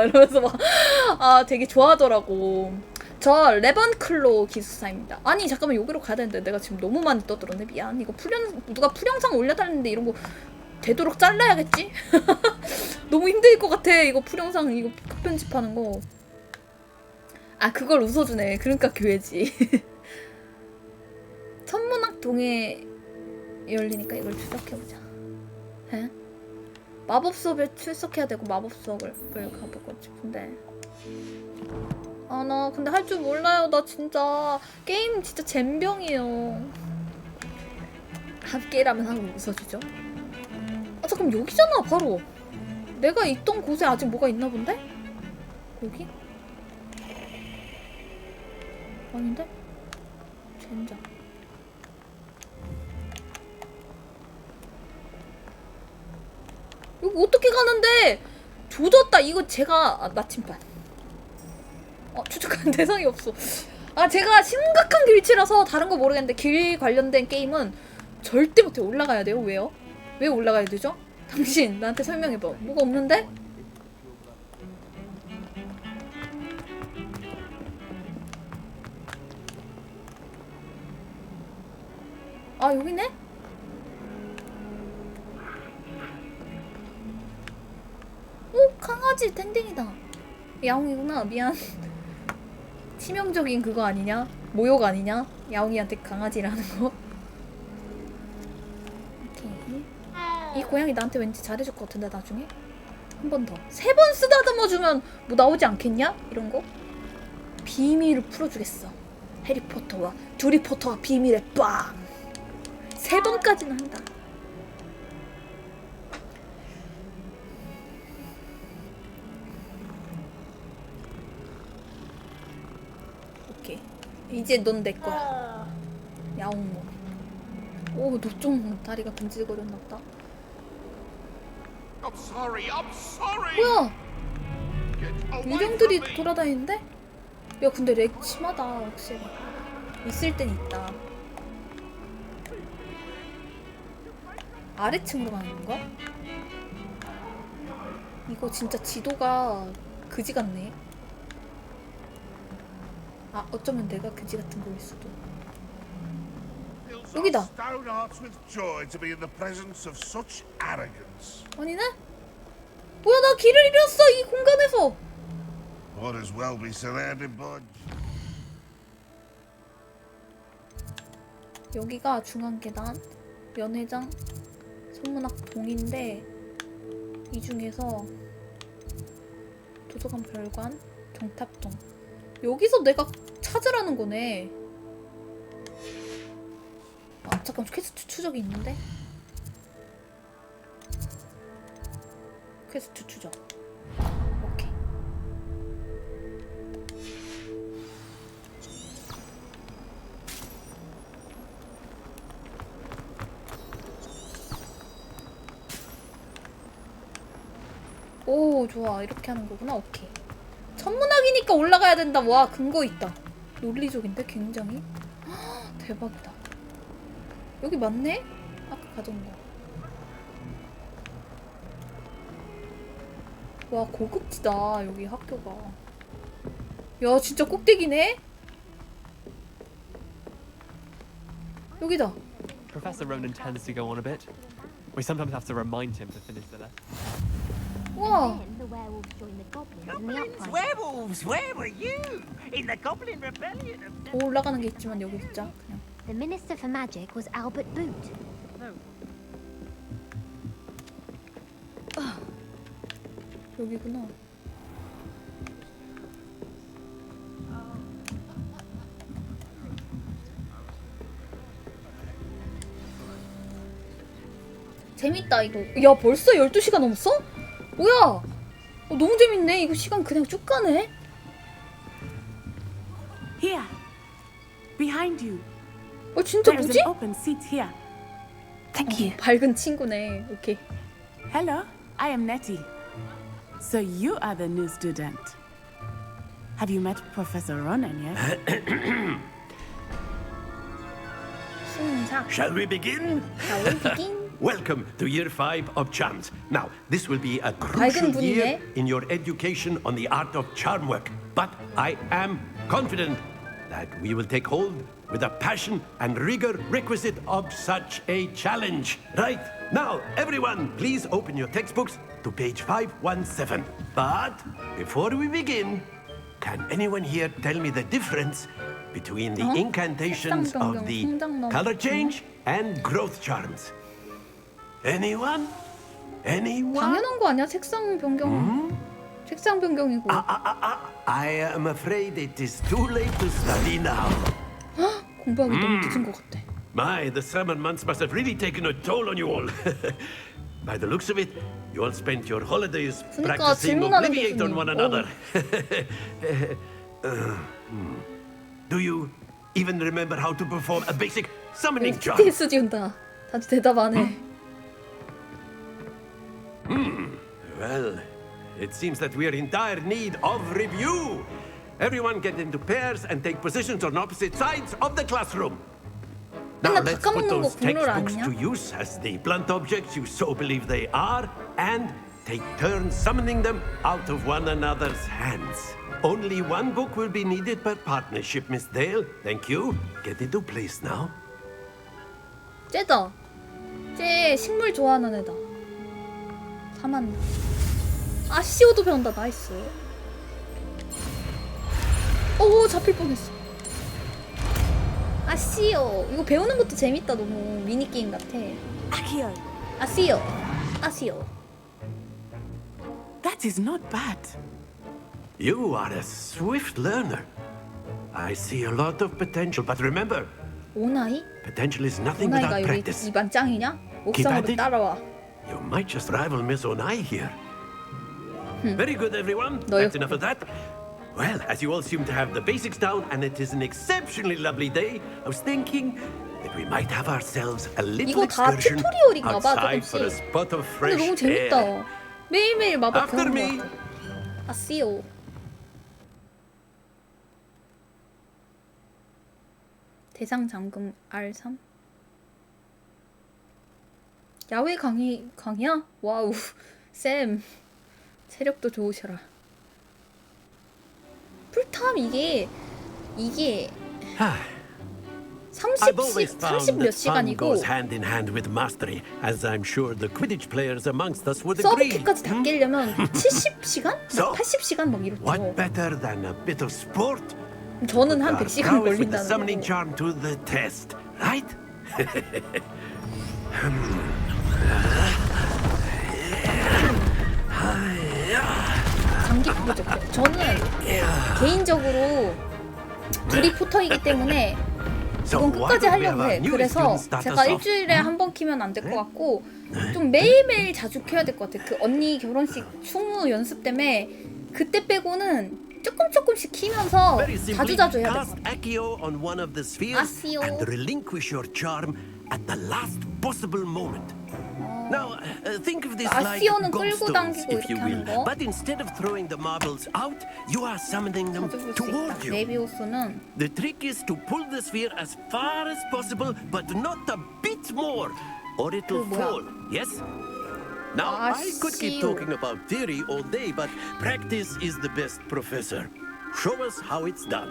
이러면서 막 되게 좋아하더라고. 저 레번클로 기숙사입니다. 아니 잠깐만 여기로 가야 되는데 내가 지금 너무 많이 떠들었네. 미안. 이거 누가 풀영상 올려달랬는데 이런 거 되도록 잘라야겠지? 너무 힘들 것 같아. 이거 풀영상 이거 편집하는 거. 그걸 웃어주네. 그러니까 교회지. 천문학동에 열리니까 이걸 추적해보자. 마법 수업에 출석해야 되고 마법 수업을 가보고 싶은데 나 근데 할 줄 몰라요. 나 진짜 게임 진짜 젬병이에요. 함께라면 하고 웃어주죠. 잠깐 여기잖아 바로. 내가 있던 곳에 아직 뭐가 있나 본데? 여기? 아닌데? 젠장. 이거 어떻게 가는데? 조졌다. 이거 제가 나침반. 추적하는 대상이 없어. 제가 심각한 길치라서 다른 거 모르겠는데 길 관련된 게임은 절대 못해. 올라가야 돼요. 왜요? 왜 올라가야 되죠? 당신 나한테 설명해봐. 뭐가 없는데? 여기네? 강아지 땡땡이다. 야옹이구나. 미안. 치명적인 그거 아니냐? 모욕 아니냐? 야옹이한테 강아지라는 거. 오케이. 이 고양이 나한테 왠지 잘해줄 것 같은데 나중에? 한 번 더. 3번 쓰다듬어주면 뭐 나오지 않겠냐? 이런 거? 비밀을 풀어주겠어. 해리포터와 두리포터가 비밀의 빵! 3번까지는 한다. 오케이. 이제 넌 내 거야. 야옹모. 오, 너 좀 다리가 분질거렸나 보다. 뭐야? 유령들이 돌아다니는데? 야, 근데 렉 심하다, 확실히. 있을 땐 있다. 아래층으로 가는 건가? 이거 진짜 지도가 그지 같네. 어쩌면 내가 그지 같은 거일 수도. 여기다. 아니네? 뭐야, 나 길을 잃었어, 이 공간에서. 여기가 중앙계단, 연회장, 선문학동인데 이 중에서 도서관 별관, 정탑동. 여기서 내가 찾으라는 거네. 잠깐, 퀘스트 추적이 있는데? 퀘스트 추적. 오케이. 오, 좋아. 이렇게 하는 거구나. 오케이. 천문학이니까 올라가야 된다. 와, 근거 있다. 논리적인데 굉장히. 대박이다. 여기 맞네? 아까 가던 거. 와, 고급지다. 여기 학교가. 야, 진짜 꼭대기네? 여기다. Professor Ronan tends to go on a bit. We sometimes have to remind him to finish the lesson. 와. Goblins, werewolves, where were you? In the Goblin Rebellion. 더 올라가는 게 있지만 여기 있자. 그냥. The Minister for Magic was Albert Boot. 여기구나. 재밌다 이거. 야, 벌써 12시가 넘었어? 뭐야? 너무 재밌네. 이거 시간 그냥 쭉 가네. Here, behind you. 진짜 There's 뭐지? an open seat here. Thank you. 밝은 친구네. 오케이. Hello, I am Nettie. So you are the new student. Have you met Professor Ronan yet? Shall we begin? Shall we begin? Welcome to Year 5 of Charms. Now, this will be a crucial year in your education on the art of charm work. But I am confident that we will take hold with the passion and rigor requisite of such a challenge. Right, now, everyone, please open your textbooks to page 517. But before we begin, can anyone here tell me the difference between the incantations of the color change and growth charms? Anyone? Anyone? 당연한 거 아니야? 색상 변경. 색상 변경이고. I am afraid it is too late to study now. 공부하기 너무 늦은 것 같아. My, the summer months must have really taken a toll on you all. By the looks of it, you all spent your holidays practicing Obliviate on one another. Do you even remember how to perform a basic summoning charm. TS 지운다. 다들 대답 안 해. Well, it seems that we are in dire need of review. Everyone get into pairs and take positions on opposite sides of the classroom. Now let's put those textbooks to use as the blunt objects you so believe they are, and take turns summoning them out of one another's hands. Only one book will be needed per partnership, Miss Dale. Thank you. Get into place now. 쟤다. 쟤 식물 좋아하는 애다. 사만. 아시오도 배운다. 나이스. 오, 잡힐 뻔했어. 아시오. 이거 배우는 것도 재밌다. 너무 미니게임 같아. 아시오. 아시오. 아시오. That is not bad. You are a swift learner. I see a lot of potential, but remember, 오나이? potential is nothing 오나이가 without 여기 practice. 이반 짱이냐? Keep at 옥상으로 it. 따라와. You might just rival Miss Onai here. Very good, everyone. That's enough of that. Well, as you all seem to have the basics down, and it is an exceptionally lovely day, I was thinking that we might have ourselves a little 이거 다 excursion 튜토리얼인가 봐, outside for a 조금씩. spot of 근데 fresh 너무 air. 재밌다. 매일매일 마법 After 배우는 me. 것 같아. 아시오. 대상 잠금 R3? 야외 강의야? 와우. 쌤. 체력도 좋으셔라. 풀탐 이게 30 몇 시간이고 goes hand in hand with mastery, as I'm sure the Quidditch players amongst us would agree. 서브캐까지 다 깨려면 70시간? 80시간 막 이렇게. What better than a bit of sport? 저는 한 100시간 With the 걸린다는 summoning 거고. charm to the test, right? 장기 프로젝트. 저는 개인적으로 두리포터이기 때문에 이건 끝까지 하려고 해. 그래서 제가 일주일에 한 번 키면 안 될 것 같고 좀 매일매일 자주 켜야 될 것 같아. 그 언니 결혼식 충무 연습 때문에 그때 빼고는 조금씩 키면서 자주 해야 될 것 같아. Accio on one of the spheres and relinquish your charm at the last possible moment. Now, think of this like 아시오는 끌고 gobstones, 당기고 if you 이렇게 will. 하는 거. But instead of throwing the marbles out, you are summoning them toward you. 레비오스는 The trick is to pull the sphere as far as possible, but not a bit more, or it'll fall. Yes? Now, I could keep talking about theory all day, but practice is the best professor. Show us how it's done.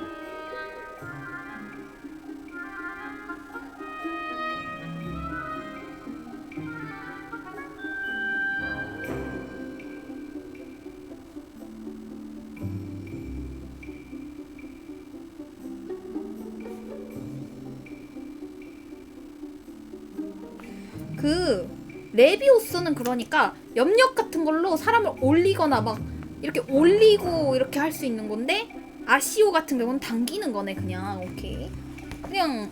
그 레비오스는 그러니까 염력 같은 걸로 사람을 올리거나 막 이렇게 올리고 이렇게 할 수 있는 건데 아시오 같은 경우는 당기는 거네. 그냥 오케이. 그냥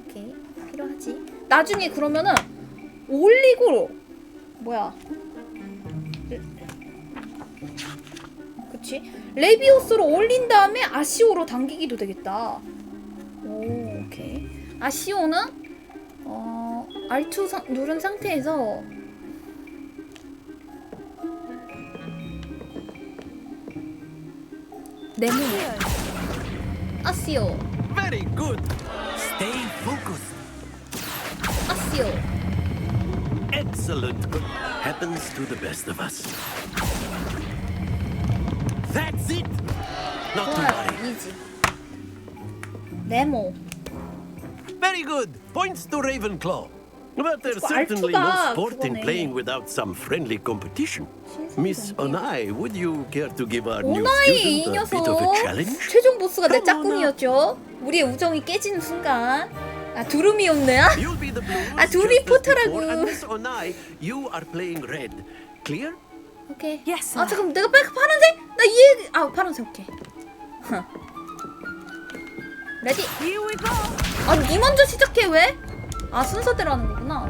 오케이. 필요하지. 나중에 그러면은 올리고 뭐야? 그치? 레비오스로 올린 다음에 아시오로 당기기도 되겠다. 오, 오케이. 아시오는 R2 누른 상태에서 네모 아시오. Very good. Stay focused. 아시오. Excellent. Happens to the best of us. That's it. Not to worry. 이지. 네모. Very good. Points to Ravenclaw. But there's certainly no sport in playing without some friendly competition. Miss Onai, would you care to give our new 오나이 이 student a bit of a 녀석. challenge? 최종 보스가 내 짝꿍이었죠. 우리의 우정이 깨지는 순간. 아 두루미였네요. 아 두리포터라고. And Miss Onai, you are playing red. Clear? 오케이. Yes. 아 잠깐 내가 빨리 파란색? 나 이해. 아 파란색 오케이. 레디. Here we go. 아 니 먼저 시작해 왜? 아 순서대로 하는 거구나.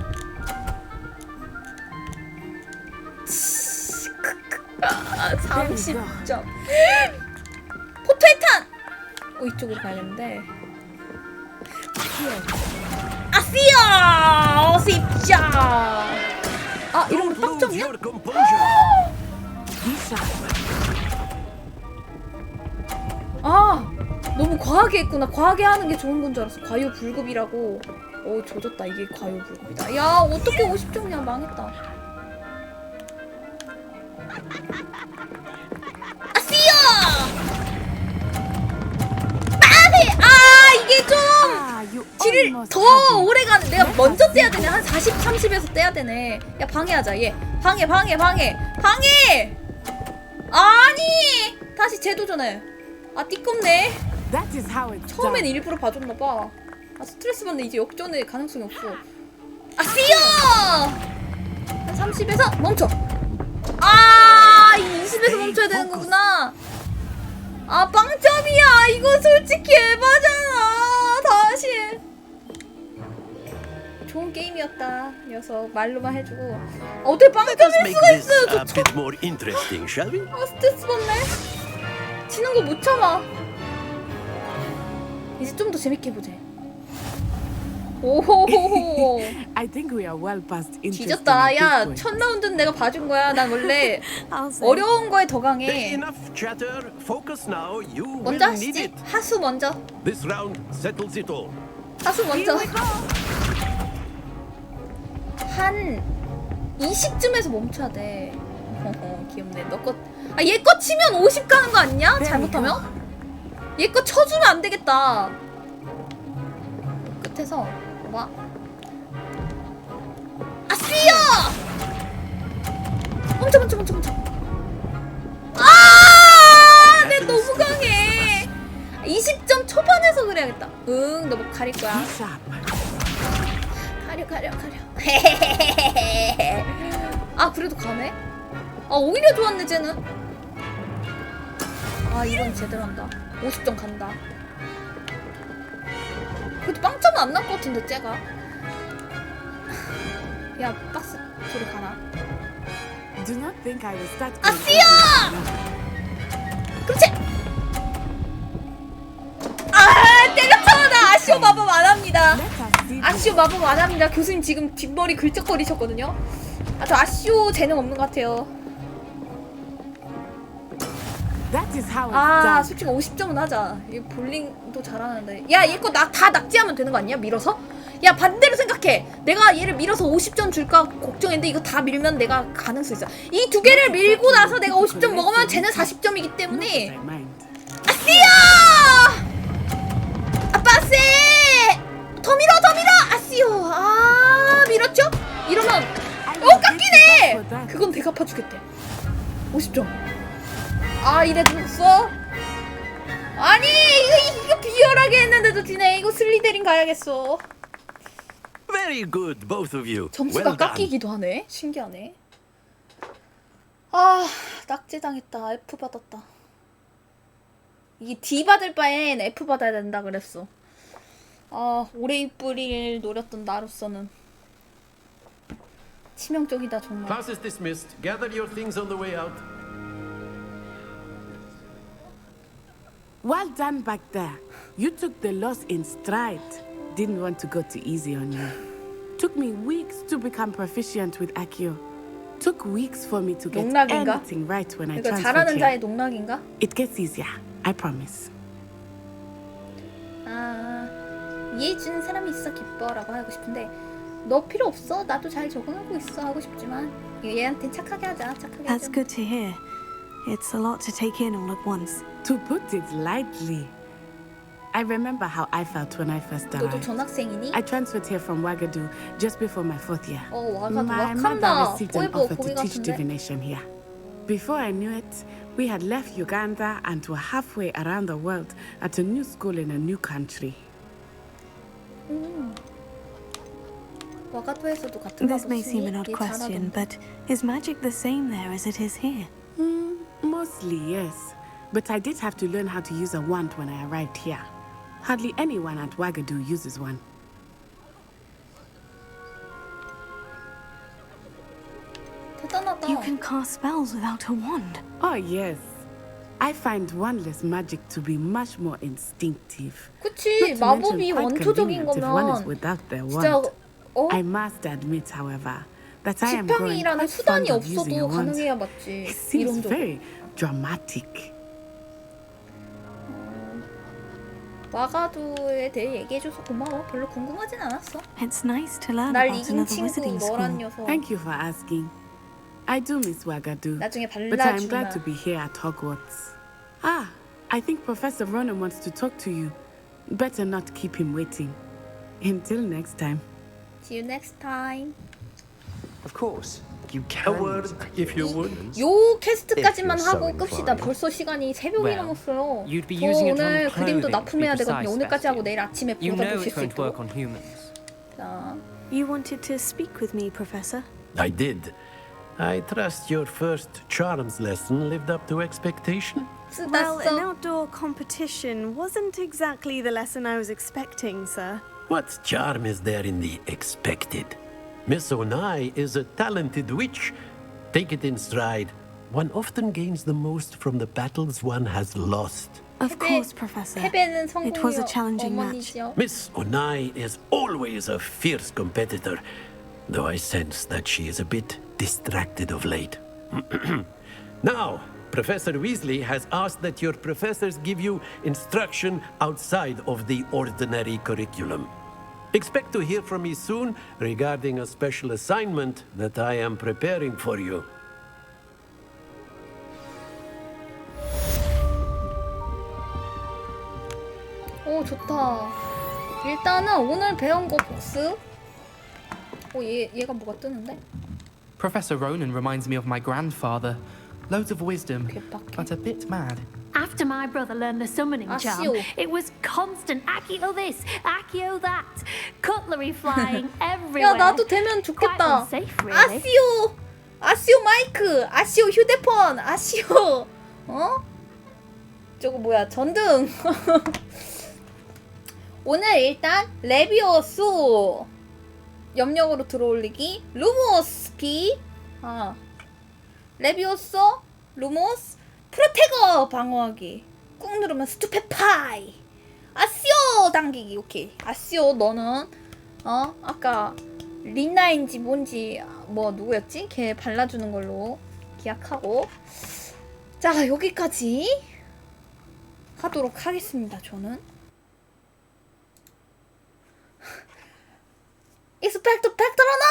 아 30점. 포토의 탄. 이쪽으로 가야겠는데. 아시아 십자. 아 이런 거 빡정이야? 아 너무 과하게 했구나. 과하게 하는 게 좋은 건 줄 알았어. 과유불급이라고. 오 조졌다. 이게 과유불급이다. 야 어떻게 50점이야. 망했다. 아시아 빠비. 아 이게 좀 딜을 더 오래 가는. 내가 먼저 떼야 되네. 한 40, 30에서 떼야 되네. 야 방해하자. 얘 방해. 아니 다시 재도전해. 아 띠껍네. 처음엔 일부러 봐줬나봐. 아 스트레스 받네. 이제 역전의 가능성이 없어. 아 씨어! 한 30에서 멈춰. 아 20에서 멈춰야 되는 거구나. 아 빵점이야. 이거 솔직히 에바잖아. 다시. 좋은 게임이었다. 녀석 말로만 해주고. 어떻게 빵점일 수가 있어요. 저 스트레스 받네. 지는 거 못 참아. 이제 좀 더 재밌게 해보자. 오호호호. I think we are well past interesting. 뒤졌다. 야, 첫 라운드는 내가 봐준 거야. 난 원래 어려운 거에 더 강해. 먼저 하시지. 하수 먼저. 하수 먼저. 한 20쯤에서 멈춰야 돼. 귀엽네. 너 거. 아, 얘 거 치면 50 가는 거 아니냐? 잘못하면? 얘 거 쳐주면 안 되겠다. 끝에서 와. 아씨야! 멈춰. 아! 내 너무 강해. 20점 초반에서 그래야겠다. 응, 너 뭐 가릴 거야. 가려. 아, 그래도 가네? 아, 오히려 좋았네, 쟤는. 아, 이건 제대로 한다. 50점 간다. 그래도 빵점은 안 날 것 같은데, 쟤가. 야, 박스 소리 가나? 아씨야! 그렇지! 아, 때렸잖아. 나 아쉬워 마법 안 합니다. 아쉬워 마법 안 합니다. 교수님 지금 뒷머리 긁적거리셨거든요. 아, 저 아쉬워 재능 없는 것 같아요. 아, 솔직히 50점은 하자. 이 볼링도 잘하는데. 야, 얘 거 다 낙지하면 되는 거 아니야? 밀어서? 야, 반대로 생각해. 내가 얘를 밀어서 50점 줄까 걱정했는데 이거 다 밀면 내가 가능성 있어. 이 두 개를 밀고 나서 내가 50점 먹으면 쟤는 40점이기 때문에. 아씨야! 아빠 쎄! 더 밀어! 아씨요. 아, 밀었죠? 이러면 깎이네! 그건 내가 갚아주겠대. 50점. 아, 이래 죽었어? 아니, 이거 비열하게 했는데도 지네. 이거 슬리데린 가야겠어. Very good, both of you. 점수가 well 깎이기도 하네. 신기하네. 아, 낙제당했다. F 받았다. 이게 D 받을 바엔 F 받아야 된다 그랬어. 아, 오래 뿌리를 노렸던 나로서는 치명적이다 정말. Class is dismissed. Gather your things on the way out. Well done back there. You took the loss in stride. Didn't want to go too easy on you. Took me weeks to become proficient with Accio. Took weeks for me to get 농락인가? anything right when I 이거 transferred 잘하는 자의 here. 농락인가? It gets easier. I promise. 아, 이해해주는 사람이 있어 기뻐라고 하고 싶은데 너 필요 없어. 나도 잘 적응하고 있어 하고 싶지만 얘한테 착하게 하자. 착하게 That's 하자. good to hear. It's a lot to take in all at once. To put it lightly, I remember how I felt when I first 너도 arrived. 전학생이니? I transferred here from Wagadu just before my 4th year. 와가도 My wak한다. mother received an 꼬이보 offer 고기 to teach 같은데? divination here. Before I knew it, we had left Uganda and were halfway around the world at a new school in a new country. 와가도에서도 같은 This may 받았으니 seem an odd 얘 question, 잘하던데. but is magic the same there as it is here? Mostly, yes. But I did have to learn how to use a wand when I arrived here. Hardly anyone at Wagadu uses one. 대단하다. You can cast spells without a wand. Oh, yes. I find wandless magic to be much more instinctive. 그치, 마법이 원초적인 거면 진짜 I must admit, however, that I am growing 지팡이라는 quite fond 수단이 of using 없어도 a wand. 가능해야 맞지. It seems 이론적으로. very dramatic. 와가두에 대해 얘기해줘서 고마워. 별로 궁금하진 않았어. It's nice to learn 날 about 이긴 another 친구 wizarding 너란 school. 녀석. Thank you for asking. I do miss Wagadu, 나중에 but I am glad 발라주마. to be here at Hogwarts. Ah, I think Professor Ronan wants to talk to you. Better not keep him waiting. Until next time. See you next time. Of course, you A can. word, if you would. 요 퀘스트까지만 If you're 하고 so 끕시다. inclined. 벌써 시간이 새벽이 Well, 넘었어요. you'd be 저 using it on 오늘 그림도 clothing, 납품해야 to be 되거든요. precise, 오늘까지 하고 내일 아침에 You 보다 know 보실 it 수 won't work 있도록. on humans. 자, You wanted to speak with me, Professor? I did. I trust your first charms lesson lived up to expectation. Well, an outdoor competition wasn't exactly the lesson I was expecting, sir. What charm is there in the expected? Miss Onai is a talented witch. Take it in stride. One often gains the most from the battles one has lost. Of course, Professor. 패배는 It was a 성공의 challenging match. 어머니죠. Miss Onai is always a fierce competitor, though I sense that she is a bit distracted of late. Now, Professor Weasley has asked that your professors give you instruction outside of the ordinary curriculum. Expect to hear from me soon regarding a special assignment that I am preparing for you. 오, 좋다. 일단은 오늘 배운 거 복습. 얘가 뭐가 뜨는데? Professor Ronan reminds me of my grandfather. Loads of wisdom, but a bit mad. After my brother learned the summoning charm, Accio. it was constant Accio this, Accio that, cutlery flying everywhere. 야, 나도 되면 Quite 좋겠다. unsafe, really. 아시오! 아시오 마이크! 아시오 휴대폰! 아시오! 어? 저거 뭐야, 전등! 오늘 일단 레비오수 염력으로 들어올리기 루모스 피 레비오소 루모스 프로테거 방어하기 꾹 누르면 스투페파이 아시오 당기기. 오케이. 아시오 너는 아까 리나인지 뭔지 뭐 누구였지? 걔 발라주는 걸로 기약하고 자 여기까지 하도록 하겠습니다. 저는 익스펙트 팩트로나